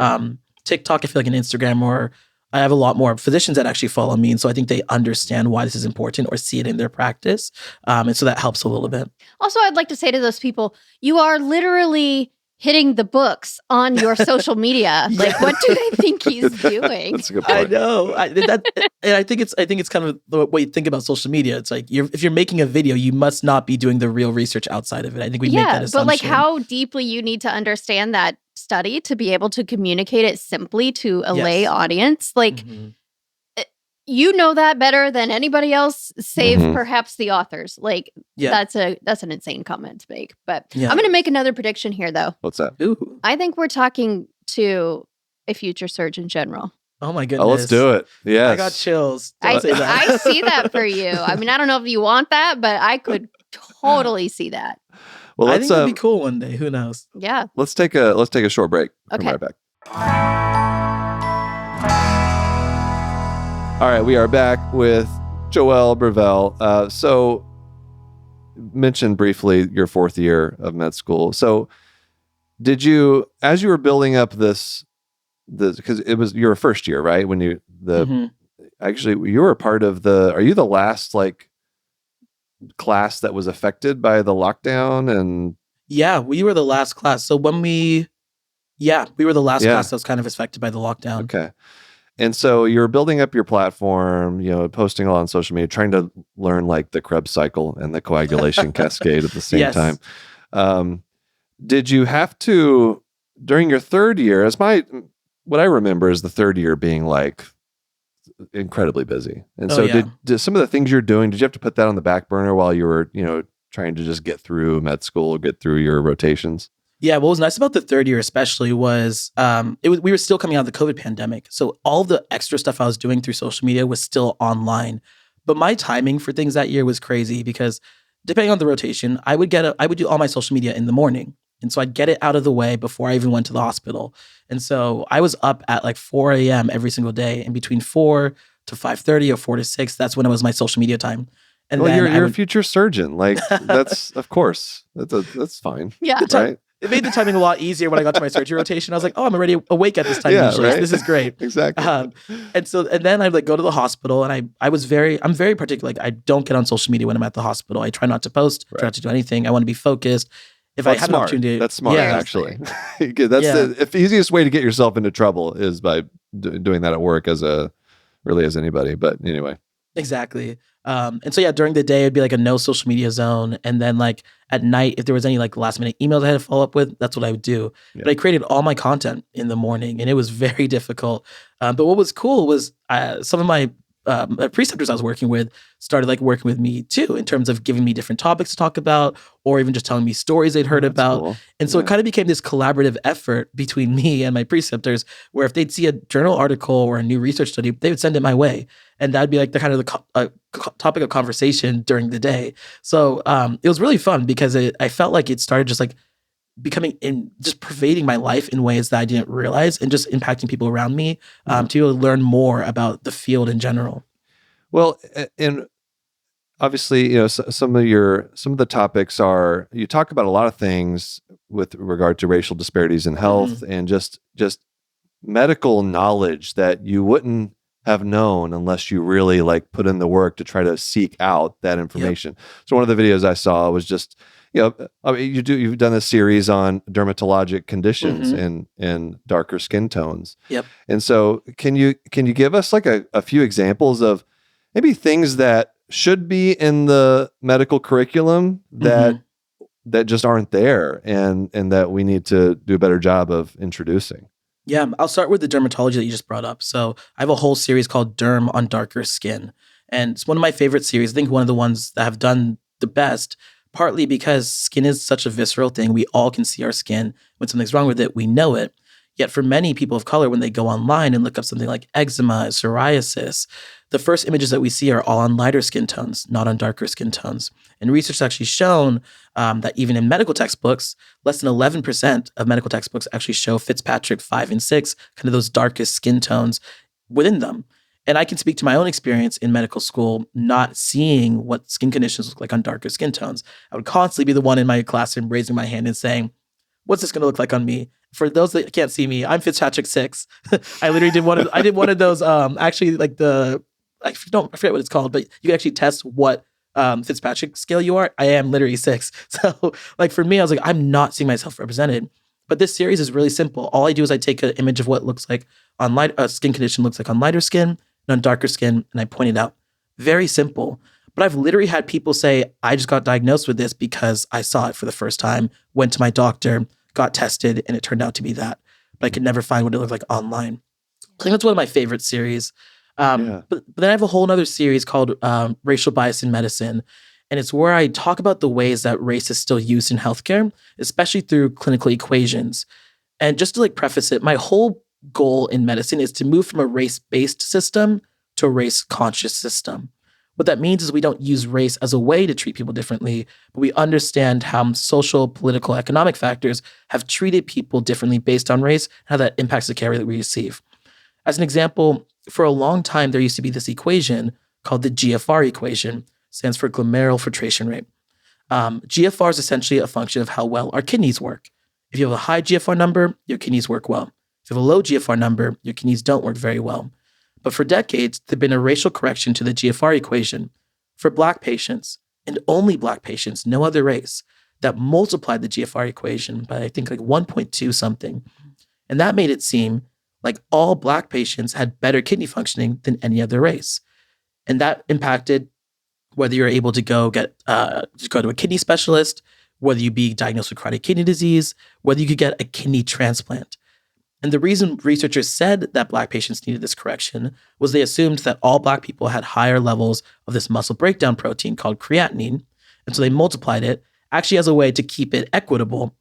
[SPEAKER 3] TikTok, I feel like, an Instagram, or I have a lot more physicians that actually follow me. And so I think they understand why this is important or see it in their practice. And so that helps a little bit.
[SPEAKER 2] Also, I'd like to say to those people, you are literally hitting the books on your social media. Like, what do they think he's doing?
[SPEAKER 1] That's a good point.
[SPEAKER 3] I know. And I think it's kind of the way you think about social media. It's like if you're making a video, you must not be doing the real research outside of it. I think we make that assumption.
[SPEAKER 2] But like how deeply you need to understand that study to be able to communicate it simply to a lay audience. Like, you know that better than anybody else, save perhaps the authors. Like, that's an insane comment to make. But I'm going to make another prediction here, though.
[SPEAKER 1] What's that?
[SPEAKER 3] Ooh.
[SPEAKER 2] I think we're talking to a future Surgeon General.
[SPEAKER 3] Oh my goodness.
[SPEAKER 1] Oh, let's do it. Yes.
[SPEAKER 3] I got chills.
[SPEAKER 2] I see that for you. I mean, I don't know if you want that, but I could totally see that.
[SPEAKER 1] Well,
[SPEAKER 3] I think it'd be cool one day. Who knows?
[SPEAKER 2] Yeah.
[SPEAKER 1] Let's take a short break.
[SPEAKER 2] Okay.
[SPEAKER 1] Come right back. All right, we are back with Joel Bervell. So, mentioned briefly your 4th year of med school. So, did you, as you were building up this, because it was your first year, right? When you actually you were a part of are you the last like class that was affected by the lockdown? And
[SPEAKER 3] yeah, we were the last class. So when we were the last class that was kind of affected by the lockdown.
[SPEAKER 1] Okay. And so you're building up your platform, posting a lot on social media, trying to learn like the Krebs cycle and the coagulation cascade at the same time. Did you have to, during your 3rd year, what I remember is the 3rd year being like incredibly busy. And did some of the things you're doing, did you have to put that on the back burner while you were, trying to just get through med school, get through your rotations?
[SPEAKER 3] Yeah, what was nice about the 3rd year especially was we were still coming out of the COVID pandemic. So all of the extra stuff I was doing through social media was still online. But my timing for things that year was crazy because depending on the rotation, I would do all my social media in the morning. And so I'd get it out of the way before I even went to the hospital. And so I was up at like 4 a.m. every single day. And between 4 to 5:30 or 4 to 6, that's when it was my social media time. And
[SPEAKER 1] well, you're a future surgeon. Like that's, of course, that's fine.
[SPEAKER 2] Yeah.
[SPEAKER 1] Right.
[SPEAKER 3] It made the timing a lot easier when I got to my surgery rotation. I was like, oh, I'm already awake at this time. Usually. Right? So this is great.
[SPEAKER 1] Exactly.
[SPEAKER 3] And then I'd like go to the hospital and I'm very particular. Like I don't get on social media when I'm at the hospital. I try not to post, try not to do anything. I want to be focused. If I have an opportunity.
[SPEAKER 1] That's smart, actually. That's the easiest way to get yourself into trouble is by doing that at work as anybody. But anyway.
[SPEAKER 3] Exactly. And so during the day it'd be like a no social media zone. And then like at night, if there was any like last minute emails I had to follow up with, that's what I would do. Yeah. But I created all my content in the morning and it was very difficult. But what was cool was some of my preceptors I was working with started like working with me too in terms of giving me different topics to talk about or even just telling me stories they'd heard about. Cool. And so it kind of became this collaborative effort between me and my preceptors where if they'd see a journal article or a new research study, they would send it my way. And that'd be like the kind of the topic of conversation during the day. So it was really fun because I felt like it started just like becoming just pervading my life in ways that I didn't realize and just impacting people around me to be able to learn more about the field in general.
[SPEAKER 1] Well, and obviously, some of the topics are, you talk about a lot of things with regard to racial disparities in health and just medical knowledge that you wouldn't have known unless you really like put in the work to try to seek out that information. Yep. So one of the videos I saw was just, you've done a series on dermatologic conditions and darker skin tones. Yep. And so can you give us like a few examples of maybe things that should be in the medical curriculum that just aren't there and that we need to do a better job of introducing?
[SPEAKER 3] Yeah, I'll start with the dermatology that you just brought up. So I have a whole series called Derm on Darker Skin. And it's one of my favorite series. I think one of the ones that have done the best, partly because skin is such a visceral thing. We all can see our skin. When something's wrong with it, we know it. Yet for many people of color, when they go online and look up something like eczema, psoriasis, the first images that we see are all on lighter skin tones, not on darker skin tones. And research has actually shown that even in medical textbooks, less than 11% of medical textbooks actually show Fitzpatrick 5 and 6, kind of those darkest skin tones within them. And I can speak to my own experience in medical school, not seeing what skin conditions look like on darker skin tones. I would constantly be the one in my classroom raising my hand and saying, what's this going to look like on me? For those that can't see me, I'm Fitzpatrick 6. I literally did one of those, actually like I forget what it's called, but you can actually test what Fitzpatrick scale you are. I am literally 6. So like for me, I was like, I'm not seeing myself represented. But this series is really simple. All I do is I take an image of what looks like on skin condition looks like on lighter skin and on darker skin, and I point it out. Very simple. But I've literally had people say, I just got diagnosed with this because I saw it for the first time, went to my doctor, got tested, and it turned out to be that. But I could never find what it looked like online. I think that's one of my favorite series. But then I have a whole other series called Racial Bias in Medicine. And it's where I talk about the ways that race is still used in healthcare, especially through clinical equations. And just to preface it, my whole goal in medicine is to move from a race-based system to a race-conscious system. What that means is we don't use race as a way to treat people differently, but we understand how social, political, economic factors have treated people differently based on race and how that impacts the care that we receive. As an example, for a long time, there used to be this equation called the GFR equation, stands for glomerular filtration rate. GFR is essentially a function of how well our kidneys work. If you have a high GFR number, your kidneys work well. If you have a low GFR number, your kidneys don't work very well. But for decades, there's been a racial correction to the GFR equation for Black patients, and only Black patients, no other race, that multiplied the GFR equation by, I think, 1.2 something. And that made it seem like all Black patients had better kidney functioning than any other race. And that impacted whether you're able to go to a kidney specialist, whether you be diagnosed with chronic kidney disease, whether you could get a kidney transplant. And the reason researchers said that Black patients needed this correction was they assumed that all Black people had higher levels of this muscle breakdown protein called creatinine. And so they multiplied it actually as a way to keep it equitable.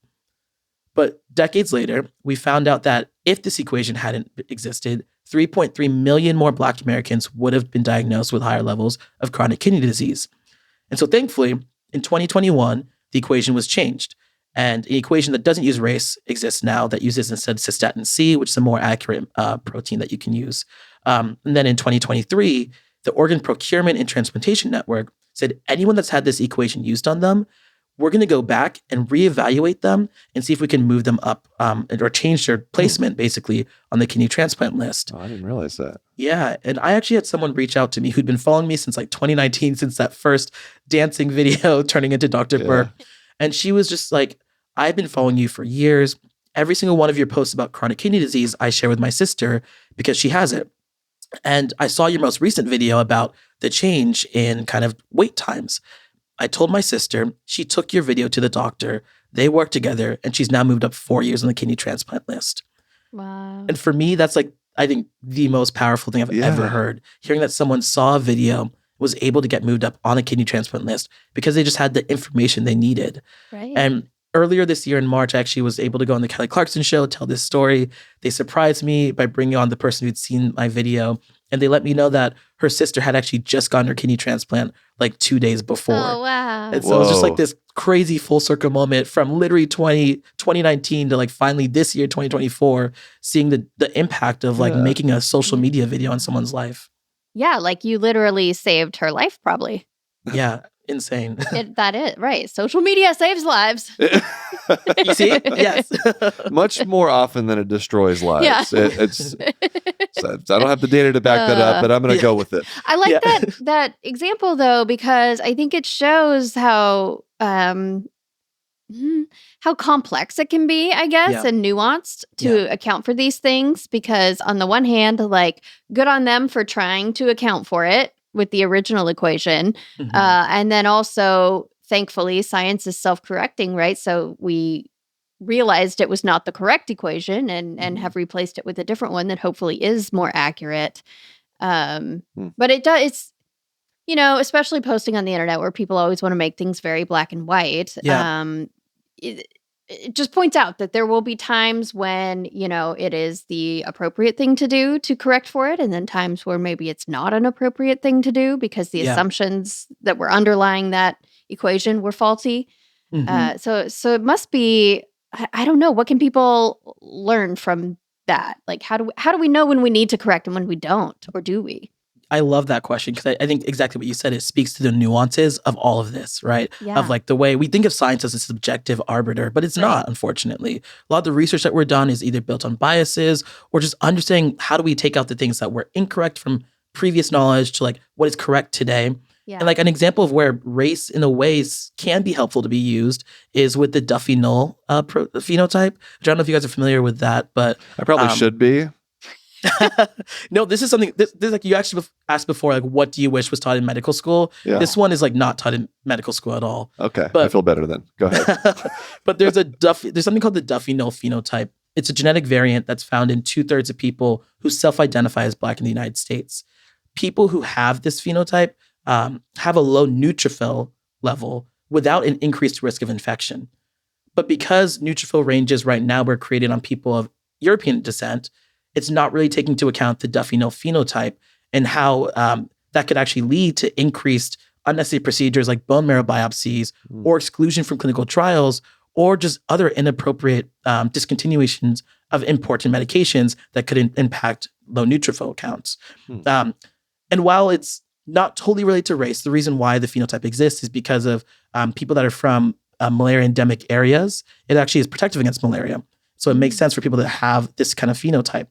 [SPEAKER 3] But decades later, we found out that if this equation hadn't existed, 3.3 million more Black Americans would have been diagnosed with higher levels of chronic kidney disease. And so thankfully, in 2021, the equation was changed. And an equation that doesn't use race exists now that uses instead cystatin C, which is a more accurate protein that you can use. And then in 2023, the Organ Procurement and Transplantation Network said anyone that's had this equation used on them, we're going to go back and reevaluate them and see if we can move them up or change their placement basically on the kidney transplant list.
[SPEAKER 1] Oh, I didn't realize that.
[SPEAKER 3] Yeah. And I actually had someone reach out to me who'd been following me since 2019, since that first dancing video turning into Dr. Burke. And she was just like, I've been following you for years. Every single one of your posts about chronic kidney disease, I share with my sister because she has it. And I saw your most recent video about the change in kind of wait times. I told my sister, she took your video to the doctor, they worked together, and she's now moved up 4 years on the kidney transplant list.
[SPEAKER 2] Wow.
[SPEAKER 3] And for me, that's I think the most powerful thing I've ever heard. Hearing that someone saw a video, was able to get moved up on a kidney transplant list because they just had the information they needed.
[SPEAKER 2] Right.
[SPEAKER 3] And earlier this year in March, I actually was able to go on the Kelly Clarkson show, tell this story. They surprised me by bringing on the person who'd seen my video. And they let me know that her sister had actually just gotten her kidney transplant 2 days before.
[SPEAKER 2] Oh, wow.
[SPEAKER 3] And so it was just this crazy full circle moment from literally 2019 to finally this year, 2024, seeing the impact of making a social media video on someone's life.
[SPEAKER 2] Yeah, you literally saved her life, probably.
[SPEAKER 3] Yeah, insane.
[SPEAKER 2] That is, right. Social media saves lives.
[SPEAKER 3] You see? Yes.
[SPEAKER 1] Much more often than it destroys lives.
[SPEAKER 2] Yeah.
[SPEAKER 1] I don't have the data to back that up, but I'm going to go with it.
[SPEAKER 2] I like that example, though, because I think it shows how complex it can be, I guess, and nuanced to account for these things. Because on the one hand, good on them for trying to account for it with the original equation. Mm-hmm. And then also, thankfully, science is self-correcting, right? So we realized it was not the correct equation and have replaced it with a different one that hopefully is more accurate. But it's, especially posting on the internet where people always want to make things very black and white. Yeah. It just points out that there will be times when, it is the appropriate thing to do to correct for it. And then times where maybe it's not an appropriate thing to do because the assumptions that were underlying that equation were faulty. Mm-hmm. So it must be, I don't know, what can people learn from that? How do we know when we need to correct and when we don't, or do we?
[SPEAKER 3] I love that question because I think exactly what you said, it speaks to the nuances of all of this, right? Yeah. Of the way we think of science as a subjective arbiter, but it's not, unfortunately. A lot of the research that we're done is either built on biases or just understanding how do we take out the things that were incorrect from previous knowledge to what is correct today. Yeah. And an example of where race in a ways can be helpful to be used is with the Duffy-Null phenotype. I don't know if you guys are familiar with that, but
[SPEAKER 1] I probably should be.
[SPEAKER 3] No, this is something this you actually asked before, what do you wish was taught in medical school? Yeah. This one is not taught in medical school at all.
[SPEAKER 1] Okay, but I feel better then. Go ahead.
[SPEAKER 3] But there's something called the Duffy-Null phenotype. It's a genetic variant that's found in 2/3 of people who self-identify as Black in the United States. people who have this phenotype have a low neutrophil level without an increased risk of infection. But because neutrophil ranges right now were created on people of European descent, it's not really taking into account the Duffy-Null phenotype and how that could actually lead to increased unnecessary procedures like bone marrow biopsies or exclusion from clinical trials or just other inappropriate discontinuations of important medications that could impact low neutrophil counts. And while it's not totally related to race, the reason why the phenotype exists is because of people that are from malaria endemic areas. It actually is protective against malaria. So it makes sense for people to have this kind of phenotype.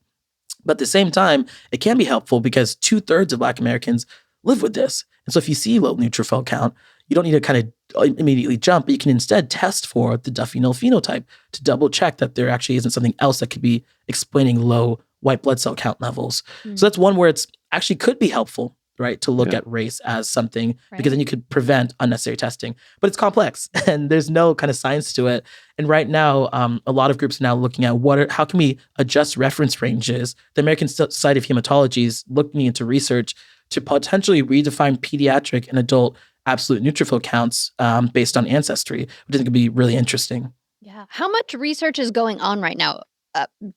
[SPEAKER 3] But at the same time, it can be helpful because 2/3 of Black Americans live with this. And so if you see low neutrophil count, you don't need to kind of immediately jump, but you can instead test for the Duffy-Null phenotype to double check that there actually isn't something else that could be explaining low white blood cell count levels. So that's one where it's actually could be helpful, right, to look at race as something, because then you could prevent unnecessary testing. But it's complex and there's no kind of science to it. And right now, a lot of groups are now looking at how can we adjust reference ranges. The American Society of Hematology is looking into research to potentially redefine pediatric and adult absolute neutrophil counts based on ancestry, which I think would be really interesting.
[SPEAKER 2] Yeah. How much research is going on right now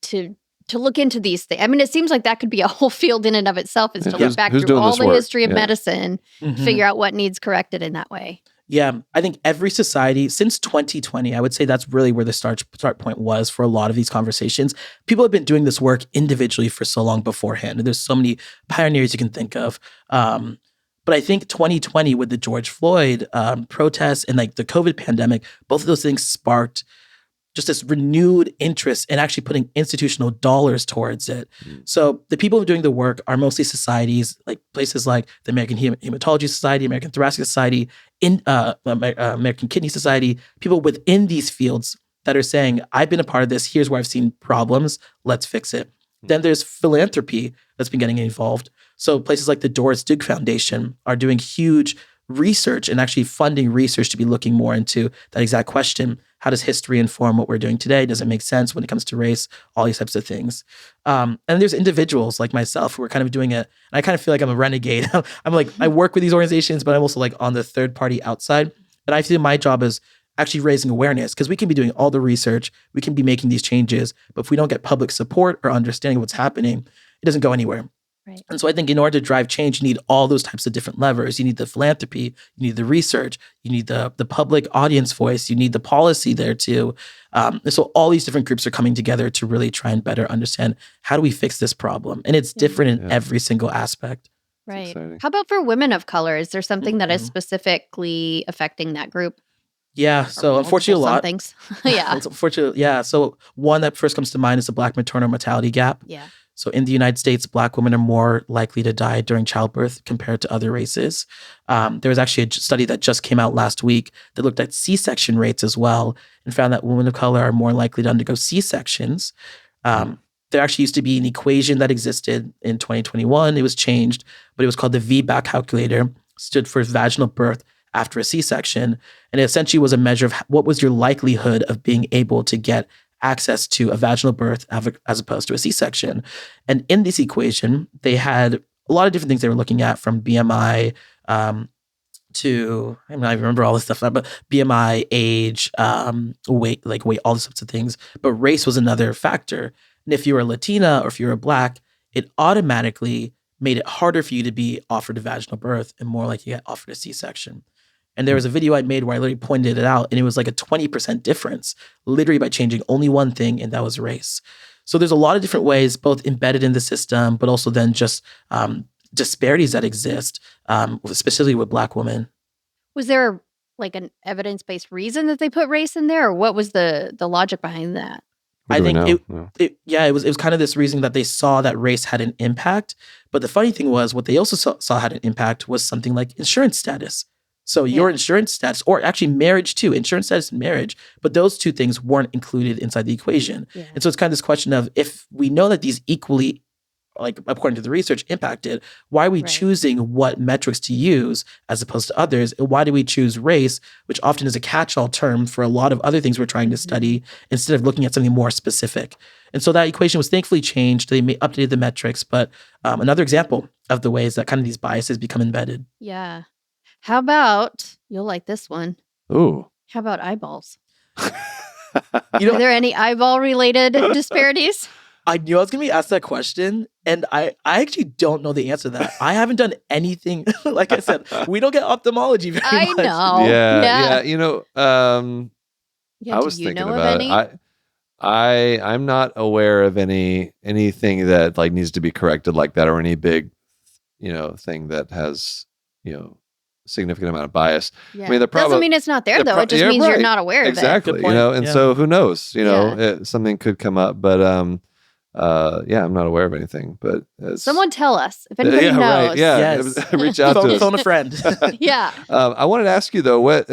[SPEAKER 2] to look into these things? I mean, it seems like that could be a whole field in and of itself, is to look back through all the history of medicine, figure out what needs corrected in that way.
[SPEAKER 3] Yeah, I think every society since 2020, I would say that's really where the start point was for a lot of these conversations. People have been doing this work individually for so long beforehand. And there's so many pioneers you can think of. But I think 2020 with the George Floyd protests and like the COVID pandemic, both of those things sparked just this renewed interest in actually putting institutional dollars towards it. So the people who are doing the work are mostly societies, like places like the American Hematology Society, American Thoracic Society, American Kidney Society, people within these fields that are saying, I've been a part of this, here's where I've seen problems, let's fix it. Then there's philanthropy that's been getting involved. So places like the Doris Duke Foundation are doing huge research and actually funding research to be looking more into that exact question. How does history inform what we're doing today? Does it make sense when it comes to race? All these types of things. And there's individuals like myself who are kind of doing it. And I kind of feel like I'm a renegade. I'm like, I work with these organizations, but I'm also like on the third party outside. And I feel my job is actually raising awareness, because we can be doing all the research, we can be making these changes, but if we don't get public support or understanding of what's happening, it doesn't go anywhere.
[SPEAKER 2] Right.
[SPEAKER 3] And so I think in order to drive change, you need all those types of different levers. You need the philanthropy, you need the research, you need the public audience voice, you need the policy there too. And so all these different groups are coming together to really try and better understand how do we fix this problem? And it's different in every single aspect.
[SPEAKER 2] Right. How about for women of color? Is there something that is specifically affecting that group?
[SPEAKER 3] Yeah, so unfortunately a lot.
[SPEAKER 2] Things. Yeah.
[SPEAKER 3] Unfortunately, yeah. So one that first comes to mind is the Black maternal mortality gap.
[SPEAKER 2] Yeah.
[SPEAKER 3] So in the United States, Black women are more likely to die during childbirth compared to other races. There was actually a study that just came out last week that looked at C-section rates as well and found that women of color are more likely to undergo C-sections. There actually used to be an equation that existed in 2021. It was changed, but it was called the VBAC calculator, stood for vaginal birth after a C-section. And it essentially was a measure of what was your likelihood of being able to get access to a vaginal birth as opposed to a C-section. And in this equation, they had a lot of different things they were looking at, from BMI to, I mean, I remember all this stuff, but BMI, age, weight, all these sorts of things. But race was another factor. And if you were Latina or if you were Black, it automatically made it harder for you to be offered a vaginal birth and more like you get offered a C-section. And there was a video I made where I literally pointed it out, and it was like a 20% difference, literally by changing only one thing, and that was race. So there's a lot of different ways, both embedded in the system, but also then just disparities that exist, specifically with Black women.
[SPEAKER 2] Was there like an evidence-based reason that they put race in there, or what was the logic behind that?
[SPEAKER 3] I think it was kind of this reason that they saw that race had an impact. But the funny thing was, what they also saw had an impact was something like insurance status. So your insurance status, or actually marriage too, insurance status and marriage, but those two things weren't included inside the equation. Yeah. And so it's kind of this question of, if we know that these equally like according to the research, impacted? Why are we choosing what metrics to use as opposed to others? And why do we choose race, which often is a catch-all term for a lot of other things we're trying to study, instead of looking at something more specific? And so that equation was thankfully changed. They updated the metrics, but another example of the ways that kind of these biases become embedded.
[SPEAKER 2] Yeah. How about, you'll like this one.
[SPEAKER 1] Ooh.
[SPEAKER 2] How about eyeballs? Are there any eyeball-related disparities?
[SPEAKER 3] I knew I was going to be asked that question, and I actually don't know the answer to that. I haven't done anything. Like I said, we don't get ophthalmology very much.
[SPEAKER 2] I know.
[SPEAKER 1] Yeah. You know,
[SPEAKER 2] Yeah,
[SPEAKER 1] I was thinking about it. I'm not aware of anything that like needs to be corrected like that, or any big, thing that has, significant amount of bias.
[SPEAKER 2] Yeah.
[SPEAKER 1] I mean,
[SPEAKER 2] doesn't mean it's not there though. It just means you're not aware of it.
[SPEAKER 1] Exactly. And so who knows? Something could come up, but I'm not aware of anything. But
[SPEAKER 2] someone tell us if anybody knows.
[SPEAKER 1] Right. Yeah,
[SPEAKER 3] yes.
[SPEAKER 1] Reach out to us.
[SPEAKER 3] Phone a friend.
[SPEAKER 2] Yeah.
[SPEAKER 1] I wanted to ask you though, what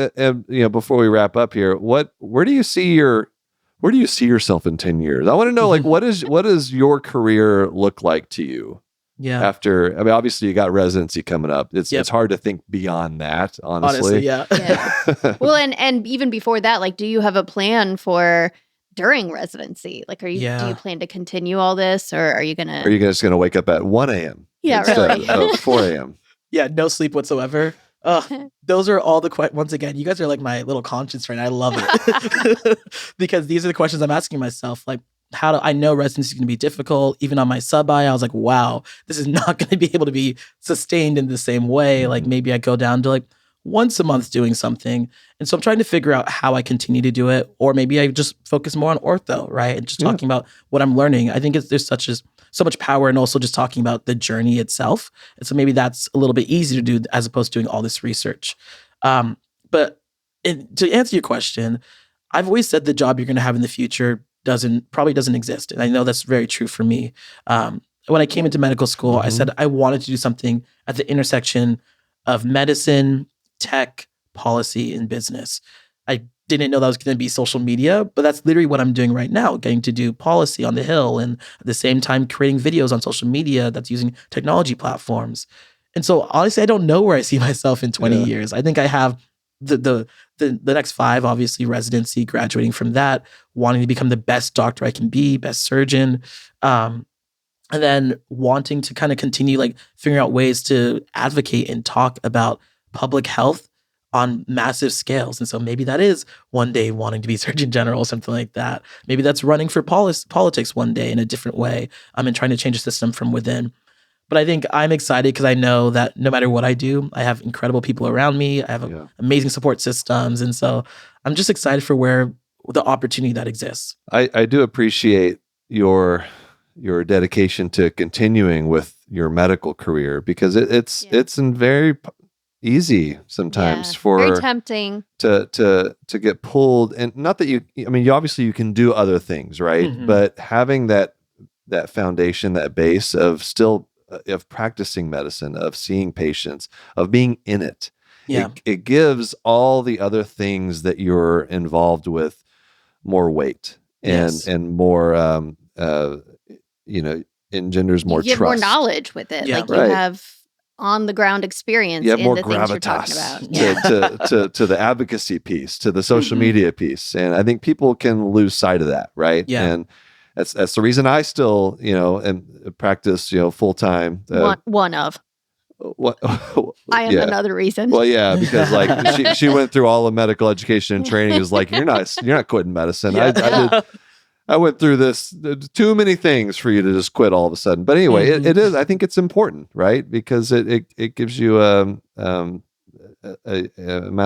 [SPEAKER 1] before we wrap up here, where do you see yourself in 10 years? I want to know, like, what does your career look like to you?
[SPEAKER 3] Yeah.
[SPEAKER 1] After, I mean, obviously you got residency coming up. It's hard to think beyond that, honestly.
[SPEAKER 3] Yeah.
[SPEAKER 2] Well, and even before that, like, do you have a plan for during residency? Like, do you plan to continue all this, or are you just gonna
[SPEAKER 1] wake up at 1 a.m.
[SPEAKER 2] Yeah,
[SPEAKER 1] instead
[SPEAKER 2] really.
[SPEAKER 1] of 4 a.m.
[SPEAKER 3] Yeah, no sleep whatsoever. Those are all the once again, you guys are like my little conscience right now. I love it. Because these are the questions I'm asking myself. Like, how do I know residency is going to be difficult? Even on my sub-I, I was like, wow, this is not going to be able to be sustained in the same way. Like, maybe I go down to like once a month doing something. And so I'm trying to figure out how I continue to do it. Or maybe I just focus more on ortho, right? And just talking about what I'm learning. I think there's so much power in also just talking about the journey itself. And so maybe that's a little bit easier to do as opposed to doing all this research. But to answer your question, I've always said the job you're going to have in the future probably doesn't exist. And I know that's very true for me. When I came into medical school, I said I wanted to do something at the intersection of medicine, tech, policy, and business. I didn't know that was going to be social media, but that's literally what I'm doing right now, getting to do policy on the Hill and at the same time creating videos on social media that's using technology platforms. And so honestly, I don't know where I see myself in 20 years. I think I have the next 5, obviously residency, graduating from that, wanting to become the best doctor I can be, best surgeon, and then wanting to kind of continue like figuring out ways to advocate and talk about public health on massive scales. And so maybe that is one day wanting to be Surgeon General or something like that. Maybe that's running for politics one day in a different way. And trying to change the system from within. But I think I'm excited because I know that no matter what I do, I have incredible people around me. I have amazing support systems. And so I'm just excited for where the opportunity that exists.
[SPEAKER 1] I do appreciate your dedication to continuing with your medical career, because it's very easy sometimes for
[SPEAKER 2] very tempting
[SPEAKER 1] to get pulled. And not that you obviously you can do other things, right? Mm-hmm. But having that foundation, that base of practicing medicine, of seeing patients, of being in it.
[SPEAKER 3] Yeah.
[SPEAKER 1] It gives all the other things that you're involved with more weight and more, engenders more
[SPEAKER 2] you get
[SPEAKER 1] trust.
[SPEAKER 2] more knowledge with it.
[SPEAKER 3] Yeah.
[SPEAKER 2] Like you have on the ground experience in
[SPEAKER 1] more
[SPEAKER 2] the things you're talking
[SPEAKER 1] gravitas
[SPEAKER 2] about.
[SPEAKER 1] to the advocacy piece, to the social media piece. And I think people can lose sight of that, right?
[SPEAKER 3] Yeah.
[SPEAKER 1] And that's the reason I still, practice, full time.
[SPEAKER 2] One of.
[SPEAKER 1] What?
[SPEAKER 2] I am another reason.
[SPEAKER 1] Well, yeah, because like she went through all the medical education and training. It was like, you're not quitting medicine.
[SPEAKER 3] Yeah.
[SPEAKER 1] I went through this, too many things for you to just quit all of a sudden. But anyway, it is. I think it's important, right? Because it gives you a amount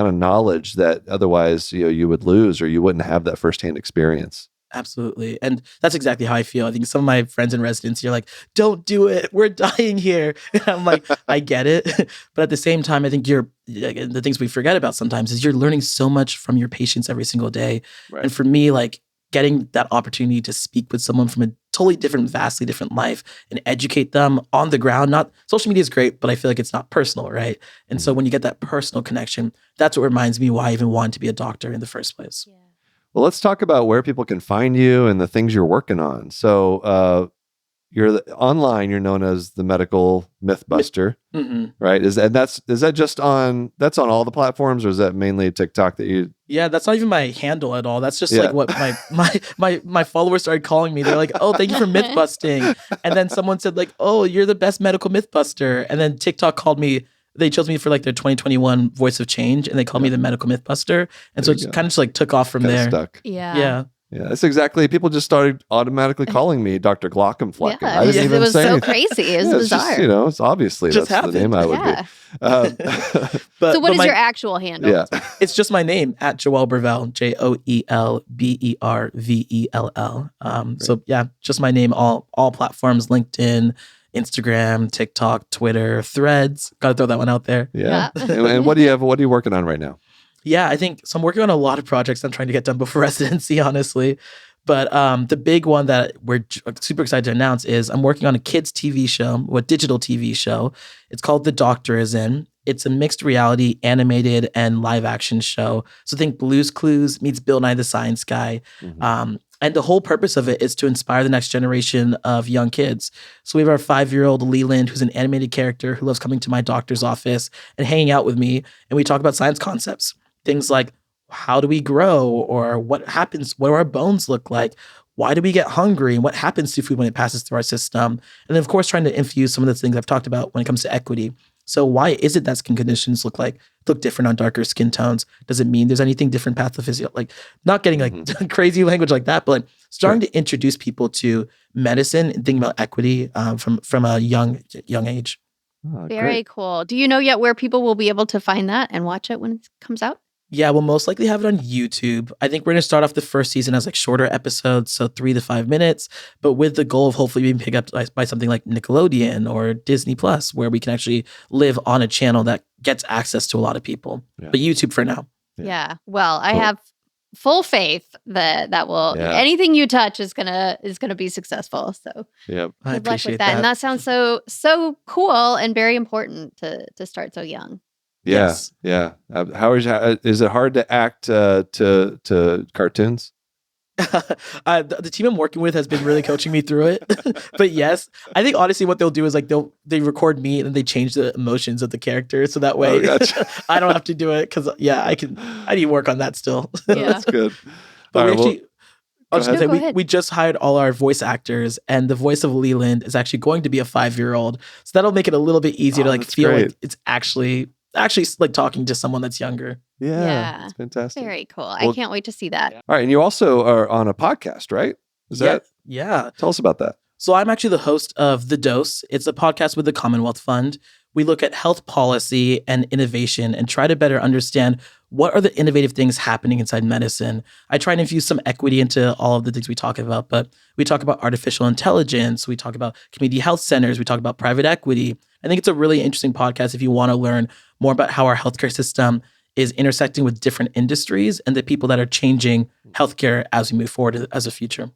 [SPEAKER 1] of knowledge that otherwise you would lose, or you wouldn't have that firsthand experience.
[SPEAKER 3] Absolutely. And that's exactly how I feel. I think some of my friends in residency are like, don't do it. We're dying here. And I'm like, I get it. But at the same time, I think the things we forget about sometimes is you're learning so much from your patients every single day. Right. And for me, like getting that opportunity to speak with someone from a totally different, vastly different life and educate them on the ground. Not social media is great, but I feel like it's not personal, right? And so when you get that personal connection, that's what reminds me why I even wanted to be a doctor in the first place. Yeah.
[SPEAKER 1] Well, let's talk about where people can find you and the things you're working on. So, online. You're known as the medical mythbuster, right? Is that just that's on all the platforms, or is that mainly TikTok that you?
[SPEAKER 3] Yeah, that's not even my handle at all. That's just like what my followers started calling me. They're like, "Oh, thank you for myth busting," and then someone said like, "Oh, you're the best medical myth buster," and then TikTok called me. They chose me for like their 2021 Voice of Change, and they called me the medical mythbuster, and so it kind of just like took off from there.
[SPEAKER 1] Stuck.
[SPEAKER 3] Yeah.
[SPEAKER 1] Yeah, that's exactly. People just started automatically calling me Dr. Glaucomflecken.
[SPEAKER 2] Yeah,
[SPEAKER 1] I didn't even
[SPEAKER 2] it was
[SPEAKER 1] say
[SPEAKER 2] so
[SPEAKER 1] anything.
[SPEAKER 2] crazy. It was bizarre.
[SPEAKER 1] Just, it's obviously
[SPEAKER 3] Just
[SPEAKER 1] that's the name I would be.
[SPEAKER 3] But
[SPEAKER 2] so what is your actual handle?
[SPEAKER 1] Yeah,
[SPEAKER 3] it's just my name at Joel Bervell, JoelBervell. So yeah, just my name. All platforms: LinkedIn, Instagram, TikTok, Twitter, Threads. Got to throw that one out there.
[SPEAKER 1] Yeah. And what are you working on right now?
[SPEAKER 3] Yeah, I think so. I'm working on a lot of projects I'm trying to get done before residency, honestly. But the big one that we're super excited to announce is I'm working on a kids TV show, a digital TV show. It's called The Doctor Is In. It's a mixed reality, animated, and live action show. So think Blue's Clues meets Bill Nye the Science Guy. And the whole purpose of it is to inspire the next generation of young kids. So we have our 5-year-old Leland, who's an animated character who loves coming to my doctor's office and hanging out with me. And we talk about science concepts. Things like, how do we grow? Or what happens? What do our bones look like? Why do we get hungry? And what happens to food when it passes through our system? And then, of course, trying to infuse some of the things I've talked about when it comes to equity. So why is it that skin conditions look different on darker skin tones? Does it mean there's anything different pathophysio? Like, not getting like crazy language like that, but like starting to introduce people to medicine and thinking about equity from a young age.
[SPEAKER 1] Oh,
[SPEAKER 2] Very cool. Do you know yet where people will be able to find that and watch it when it comes out?
[SPEAKER 3] Yeah, we'll most likely have it on YouTube. I think we're going to start off the first season as like shorter episodes, so 3 to 5 minutes, but with the goal of hopefully being picked up by something like Nickelodeon or Disney Plus, where we can actually live on a channel that gets access to a lot of people. Yeah. But YouTube for now.
[SPEAKER 2] Yeah. Well, I have full faith that will anything you touch is gonna be successial. So
[SPEAKER 3] I
[SPEAKER 2] good luck with
[SPEAKER 3] appreciate
[SPEAKER 2] that. And that sounds so cool and very important to start so young.
[SPEAKER 1] Yeah,
[SPEAKER 3] yes.
[SPEAKER 1] Yeah. How is it hard to act to cartoons?
[SPEAKER 3] The team I'm working with has been really coaching me through it. But yes, I think honestly what they'll do is like they record me and then they change the emotions of the character so that way gotcha. I don't have to do it because I need to work on that still.
[SPEAKER 2] Yeah.
[SPEAKER 1] That's good.
[SPEAKER 3] But we just hired all our voice actors, and the voice of Leland is actually going to be a 5-year-old, so that'll make it a little bit easier to feel like it's actually like talking to someone that's younger.
[SPEAKER 1] Yeah. It's fantastic.
[SPEAKER 2] Very cool. Well, I can't wait to see that.
[SPEAKER 1] All right. And you also are on a podcast, right? Is that?
[SPEAKER 3] Yeah.
[SPEAKER 1] Tell us about that.
[SPEAKER 3] So I'm actually the host of The Dose. It's a podcast with the Commonwealth Fund. We look at health policy and innovation and try to better understand what are the innovative things happening inside medicine. I try and infuse some equity into all of the things we talk about, but we talk about artificial intelligence. We talk about community health centers. We talk about private equity. I think it's a really interesting podcast if you want to learn more about how our healthcare system is intersecting with different industries and the people that are changing healthcare as we move forward as a future.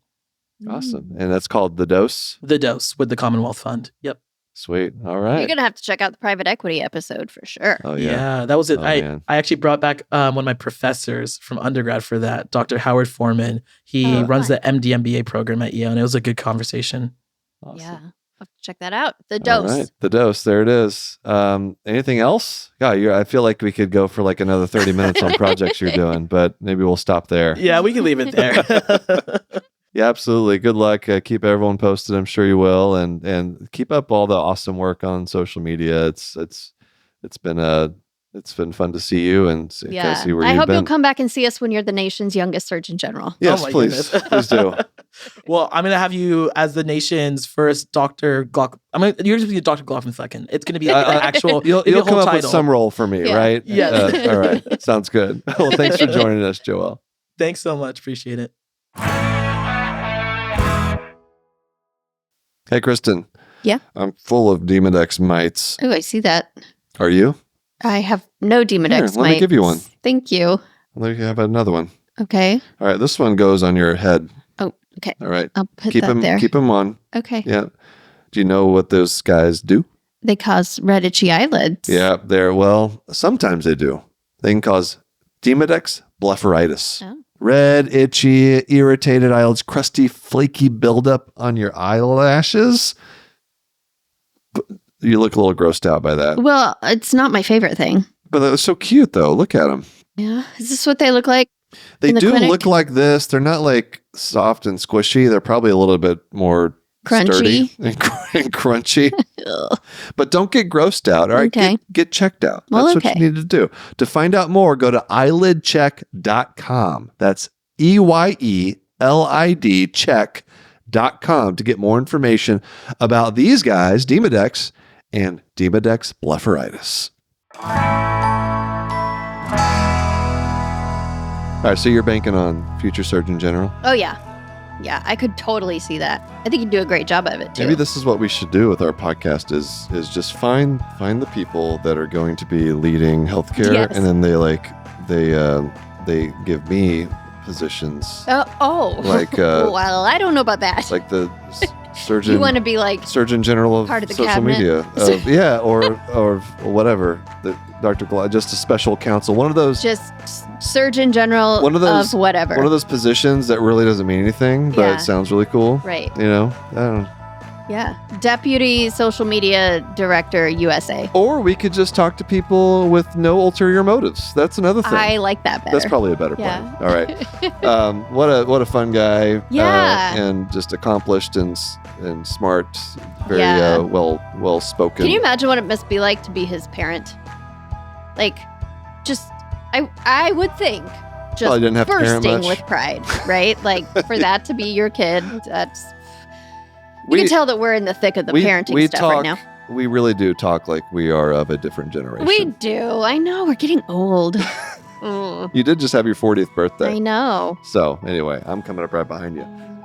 [SPEAKER 1] Awesome. And that's called The Dose?
[SPEAKER 3] The Dose with the Commonwealth Fund. Yep.
[SPEAKER 1] Sweet. All right.
[SPEAKER 2] You're going to have to check out the private equity episode for sure.
[SPEAKER 1] Oh, yeah.
[SPEAKER 3] That was it.
[SPEAKER 1] I
[SPEAKER 3] actually brought back one of my professors from undergrad for that, Dr. Howard Foreman. He runs the MD MBA program at Yale, and it was a good conversation.
[SPEAKER 1] Awesome.
[SPEAKER 2] Yeah. I'll have to check that out. The Dose.
[SPEAKER 1] All right. The Dose. There it is. Anything else? Yeah, I feel like we could go for like another 30 minutes on projects you're doing, but maybe we'll stop there.
[SPEAKER 3] Yeah, we can leave it there.
[SPEAKER 1] Yeah, absolutely. Good luck. Keep everyone posted. I'm sure you will, and keep up all the awesome work on social media. It's been fun to see you and see where you've been.
[SPEAKER 2] I hope you'll come back and see us when you're the nation's youngest Surgeon General.
[SPEAKER 1] Yes, please do.
[SPEAKER 3] Well, I'm gonna have you as the nation's first Dr. Glauc. You're gonna be Dr. Glaucomflecken. It's gonna be an actual.
[SPEAKER 1] You'll come up with some role for me, right?
[SPEAKER 3] Yeah.
[SPEAKER 1] All right. Sounds good. Well, thanks for joining us, Joel.
[SPEAKER 3] Thanks so much. Appreciate it.
[SPEAKER 1] Hey, Kristen.
[SPEAKER 2] Yeah?
[SPEAKER 1] I'm full of Demodex mites.
[SPEAKER 2] Oh, I see that.
[SPEAKER 1] Are you?
[SPEAKER 2] I have no Demodex mites.
[SPEAKER 1] Let me give you one.
[SPEAKER 2] Thank you.
[SPEAKER 1] Let me have another one.
[SPEAKER 2] Okay.
[SPEAKER 1] All right, this one goes on your head.
[SPEAKER 2] Oh, okay.
[SPEAKER 1] All right.
[SPEAKER 2] I'll put that there.
[SPEAKER 1] Keep them on.
[SPEAKER 2] Okay.
[SPEAKER 1] Yeah. Do you know what those guys do?
[SPEAKER 2] They cause red itchy eyelids.
[SPEAKER 1] Yeah, sometimes they do. They can cause Demodex blepharitis.
[SPEAKER 2] Oh.
[SPEAKER 1] Red, itchy, irritated eyelids, crusty, flaky buildup on your eyelashes. You look a little grossed out by that.
[SPEAKER 2] Well, it's not my favorite thing.
[SPEAKER 1] But that was so cute, though. Look at them.
[SPEAKER 2] Yeah. Is this what they look like?
[SPEAKER 1] They do
[SPEAKER 2] clinic?
[SPEAKER 1] look like this. They're not like soft and squishy. They're probably a little bit more
[SPEAKER 2] Crunchy.
[SPEAKER 1] sturdy and crunchy. But don't get grossed out. All right.
[SPEAKER 2] Okay.
[SPEAKER 1] Get checked out.
[SPEAKER 2] Well,
[SPEAKER 1] That's what you need to do. To find out more, go to eyelidcheck.com. That's EYELID check.com to get more information about these guys, Demodex and Demodex blepharitis. All right, so you're banking on future Surgeon General?
[SPEAKER 2] Oh, yeah. Yeah, I could totally see that. I think you'd do a great job of it, too.
[SPEAKER 1] Maybe this is what we should do with our podcast is just find the people that are going to be leading healthcare,
[SPEAKER 2] Yes.
[SPEAKER 1] and then they give me positions.
[SPEAKER 2] Oh.
[SPEAKER 1] Like
[SPEAKER 2] well, I don't know about that.
[SPEAKER 1] like the surgeon.
[SPEAKER 2] You want to be like
[SPEAKER 1] Surgeon General of
[SPEAKER 2] part of the
[SPEAKER 1] social
[SPEAKER 2] cabinet?
[SPEAKER 1] media. Yeah, or whatever. Dr. Glauc, just a special counsel. One of those
[SPEAKER 2] just Surgeon General
[SPEAKER 1] One of those-
[SPEAKER 2] of whatever.
[SPEAKER 1] one of those positions that really doesn't mean anything, but
[SPEAKER 2] Yeah.
[SPEAKER 1] it sounds really cool.
[SPEAKER 2] Right.
[SPEAKER 1] You know? I don't know.
[SPEAKER 2] Yeah. Deputy Social Media Director, USA.
[SPEAKER 1] Or we could just talk to people with no ulterior motives. That's another thing.
[SPEAKER 2] I like that better.
[SPEAKER 1] That's probably a better
[SPEAKER 2] Yeah.
[SPEAKER 1] plan. All right. What a fun guy.
[SPEAKER 2] Yeah.
[SPEAKER 1] And just accomplished and smart, very
[SPEAKER 2] Yeah.
[SPEAKER 1] well spoken.
[SPEAKER 2] Can you imagine what it must be like to be his parent? Like, just, I would think, just
[SPEAKER 1] Probably didn't have to parent
[SPEAKER 2] bursting
[SPEAKER 1] much.
[SPEAKER 2] with pride, right? Like, for that to be your kid, that's, you
[SPEAKER 1] We-
[SPEAKER 2] can tell that we're in the thick of the parenting stuff right now.
[SPEAKER 1] We really do talk like we are of a different generation.
[SPEAKER 2] We do. I know. We're getting old. Mm,
[SPEAKER 1] You did just have your 40th birthday.
[SPEAKER 2] I know.
[SPEAKER 1] So anyway, I'm coming up right behind you.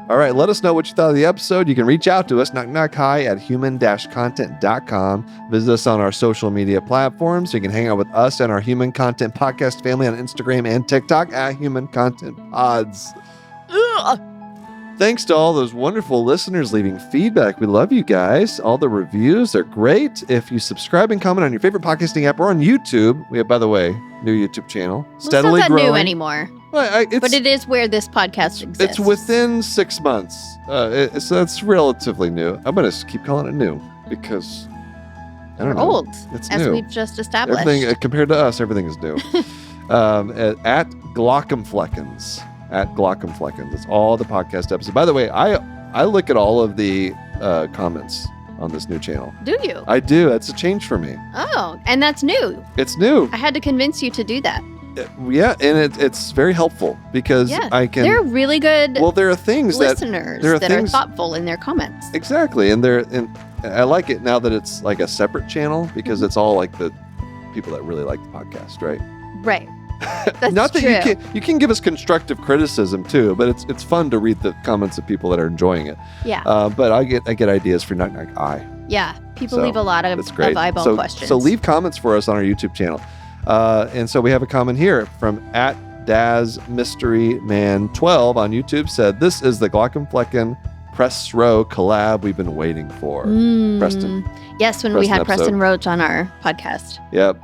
[SPEAKER 1] All right, let us know what you thought of the episode. You can reach out to us, knockknockhi at human-content.com. Visit us on our social media platforms. You can hang out with us and our Human Content Podcast family on Instagram and TikTok at Human Content Pods.
[SPEAKER 2] Ugh.
[SPEAKER 1] Thanks to all those wonderful listeners leaving feedback. We love you guys. All the reviews are great. If you subscribe and comment on your favorite podcasting app or on YouTube, we have, by the way, new YouTube channel. Steadily
[SPEAKER 2] it's not that
[SPEAKER 1] growing.
[SPEAKER 2] new anymore,
[SPEAKER 1] Well,
[SPEAKER 2] but it is where this podcast exists.
[SPEAKER 1] It's within 6 months. So that's relatively new. I'm going to keep calling it new because I don't
[SPEAKER 2] We're
[SPEAKER 1] know.
[SPEAKER 2] old,
[SPEAKER 1] It's
[SPEAKER 2] as
[SPEAKER 1] new.
[SPEAKER 2] we've just established.
[SPEAKER 1] Everything compared to us, everything is new. At Glaucomfleckens. At Glaucomfleckens. It's all the podcast episodes. By the way, I look at all of the comments on this new channel.
[SPEAKER 2] Do you?
[SPEAKER 1] I do. That's a change for me.
[SPEAKER 2] Oh, and that's new.
[SPEAKER 1] It's new.
[SPEAKER 2] I had to convince you to do that.
[SPEAKER 1] Yeah, and it's very helpful because
[SPEAKER 2] Yeah,
[SPEAKER 1] I can.
[SPEAKER 2] They're really good
[SPEAKER 1] Well, there are things
[SPEAKER 2] listeners
[SPEAKER 1] there are
[SPEAKER 2] that
[SPEAKER 1] things-
[SPEAKER 2] are thoughtful in their comments.
[SPEAKER 1] Exactly, and I like it now that it's like a separate channel because
[SPEAKER 2] Mm-hmm.
[SPEAKER 1] it's all like the people that really like the podcast, right?
[SPEAKER 2] Right. That's
[SPEAKER 1] Not that
[SPEAKER 2] true.
[SPEAKER 1] you can give us constructive criticism too, but it's fun to read the comments of people that are enjoying it.
[SPEAKER 2] Yeah.
[SPEAKER 1] But I get ideas for Knock Knock I.
[SPEAKER 2] Yeah. People
[SPEAKER 1] So,
[SPEAKER 2] leave a lot of
[SPEAKER 1] That's great.
[SPEAKER 2] eyeball questions.
[SPEAKER 1] So leave comments for us on our YouTube channel. And so we have a comment here from at Daz Mystery Man 12 on YouTube said, "This is the Glaucomflecken Press Row collab we've been waiting for." Preston.
[SPEAKER 2] Yes, when we
[SPEAKER 1] Preston
[SPEAKER 2] had
[SPEAKER 1] episode.
[SPEAKER 2] Preston Roach on our podcast.
[SPEAKER 1] Yep.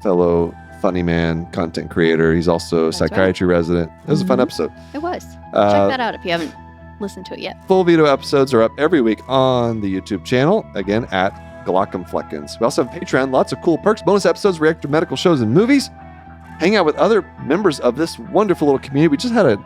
[SPEAKER 1] Fellow funny man, content creator. He's also a
[SPEAKER 2] That's right.
[SPEAKER 1] psychiatry resident. It was a fun
[SPEAKER 2] Mhm.
[SPEAKER 1] episode.
[SPEAKER 2] It was.
[SPEAKER 1] Uh,
[SPEAKER 2] Check that out if you haven't listened to it yet.
[SPEAKER 1] Full video episodes are up every week on the YouTube channel, again, at Glaucomfleckens. We also have Patreon, lots of cool perks, bonus episodes, react to medical shows and movies, hang out with other members of this wonderful little community. We just had a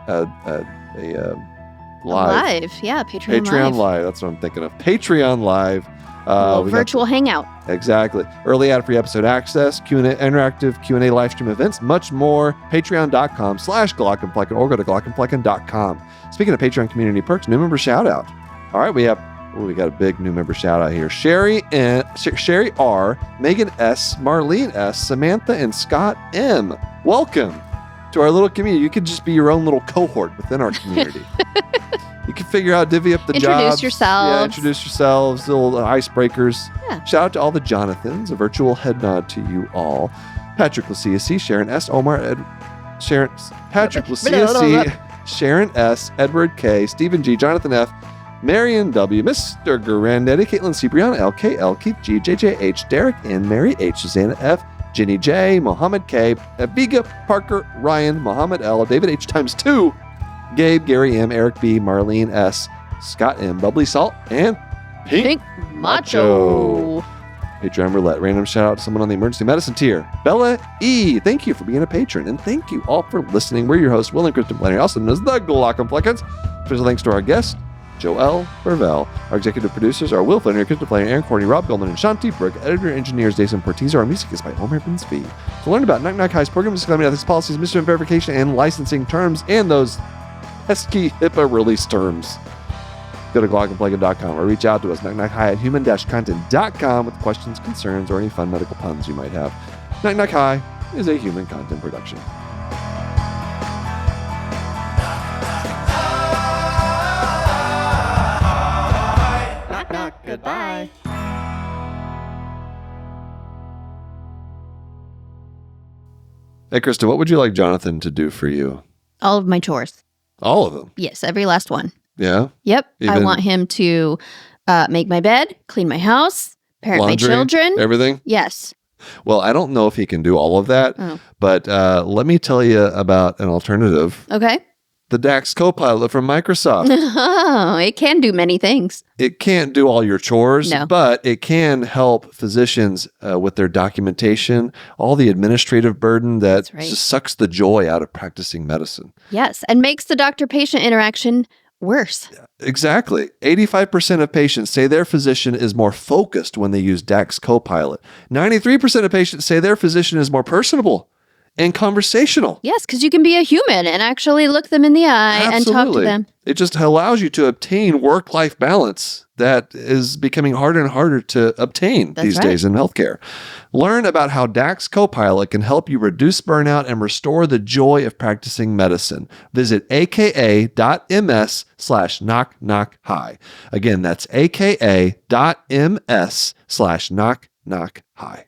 [SPEAKER 1] live.
[SPEAKER 2] Yeah, Patreon,
[SPEAKER 1] Patreon
[SPEAKER 2] Live.
[SPEAKER 1] Live. That's what I'm thinking of. Patreon Live.
[SPEAKER 2] A little
[SPEAKER 1] we got
[SPEAKER 2] virtual hangout.
[SPEAKER 1] Exactly. Early ad-free episode access, Q&A, interactive Q&A live stream events, much more. Patreon.com/Glaucomflecken or go to Glaucomflecken.com. Speaking of Patreon community perks, new member shout out. All right, we got a big new member shout out here. Sherry R, Megan S, Marlene S, Samantha, and Scott M. Welcome to our little community. You could just be your own little cohort within our community. You can figure out, divvy up the
[SPEAKER 2] Introduce
[SPEAKER 1] jobs.
[SPEAKER 2] yourselves.
[SPEAKER 1] Yeah, introduce yourselves, little icebreakers.
[SPEAKER 2] Yeah.
[SPEAKER 1] Shout out to all the Jonathans. A virtual head nod to you all. Patrick Laciasi, Sharon S. Patrick Laciasi, Sharon S. Edward K. Stephen G. Jonathan F. Marion W. Mr. Garandetti, Caitlin C. Brianna L. K. L. Keith G. JJH. Derek N. Mary H. Susanna F. Jenny J, Mohammed K, Abiga, Parker, Ryan, Mohammed L, David H times 2, Gabe, Gary M, Eric B, Marlene S, Scott M, Bubbly Salt, and Pink
[SPEAKER 2] Macho.
[SPEAKER 1] Patreon roulette. Random shout out to someone on the emergency medicine tier. Bella E. Thank you for being a patron. And thank you all for listening. We're your hosts, Will and Kristen Planner, also known as the Glaucomfleckens. Special thanks to our guest, Joel Bervell. Our executive producers are Will Flannery, Kristen Planner, Aaron Courtney, Rob Goldman, and Shanti Brooke. Editor engineers Jason Portizo. Our music is by Omer Binsby. To learn about knockknokhi's program, disclaimer, ethics, policies, mission verification, and licensing terms, and those pesky HIPAA release terms, go to glaucomflecken.com or reach out to us, knockknockhi at human-content.com with questions, concerns, or any fun medical puns you might have. Knockknockhi is a human content production.
[SPEAKER 2] Knock, knock, goodbye.
[SPEAKER 1] Hey, Krista, what would you like Jonathan to do for you?
[SPEAKER 2] All of my chores.
[SPEAKER 1] All of them?
[SPEAKER 2] Yes, every last one.
[SPEAKER 1] Yeah?
[SPEAKER 2] Yep. I
[SPEAKER 1] Even
[SPEAKER 2] want him to make my bed, clean my house, parent
[SPEAKER 1] laundry,
[SPEAKER 2] my children.
[SPEAKER 1] everything?
[SPEAKER 2] Yes.
[SPEAKER 1] Well, I don't know if he can do all of that, but let me tell you about an alternative.
[SPEAKER 2] Okay.
[SPEAKER 1] The DAX Copilot from Microsoft.
[SPEAKER 2] Oh, it can do many things.
[SPEAKER 1] It can't do all your chores,
[SPEAKER 2] No.
[SPEAKER 1] but it can help physicians with their documentation, all the administrative burden that just sucks the joy out of practicing medicine.
[SPEAKER 2] Yes, and makes the doctor-patient interaction worse.
[SPEAKER 1] Exactly. 85% of patients say their physician is more focused when they use DAX Copilot. 93% of patients say their physician is more personable and conversational.
[SPEAKER 2] Yes, because you can be a human and actually look them in the eye and talk to them.
[SPEAKER 1] It just allows you to obtain work-life balance that is becoming harder and harder to obtain these days in healthcare. Learn about how DAX Copilot can help you reduce burnout and restore the joy of practicing medicine. Visit aka.ms/knockknockhi. Again, that's aka.ms/knockknockhi.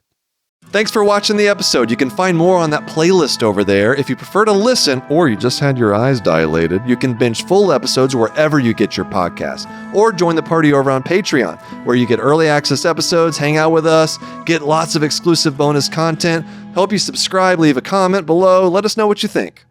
[SPEAKER 1] Thanks for watching the episode. You can find more on that playlist over there. If you prefer to listen, or you just had your eyes dilated, you can binge full episodes wherever you get your podcasts. Or join the party over on Patreon, where you get early access episodes, hang out with us, get lots of exclusive bonus content. Help you subscribe, leave a comment below. Let us know what you think.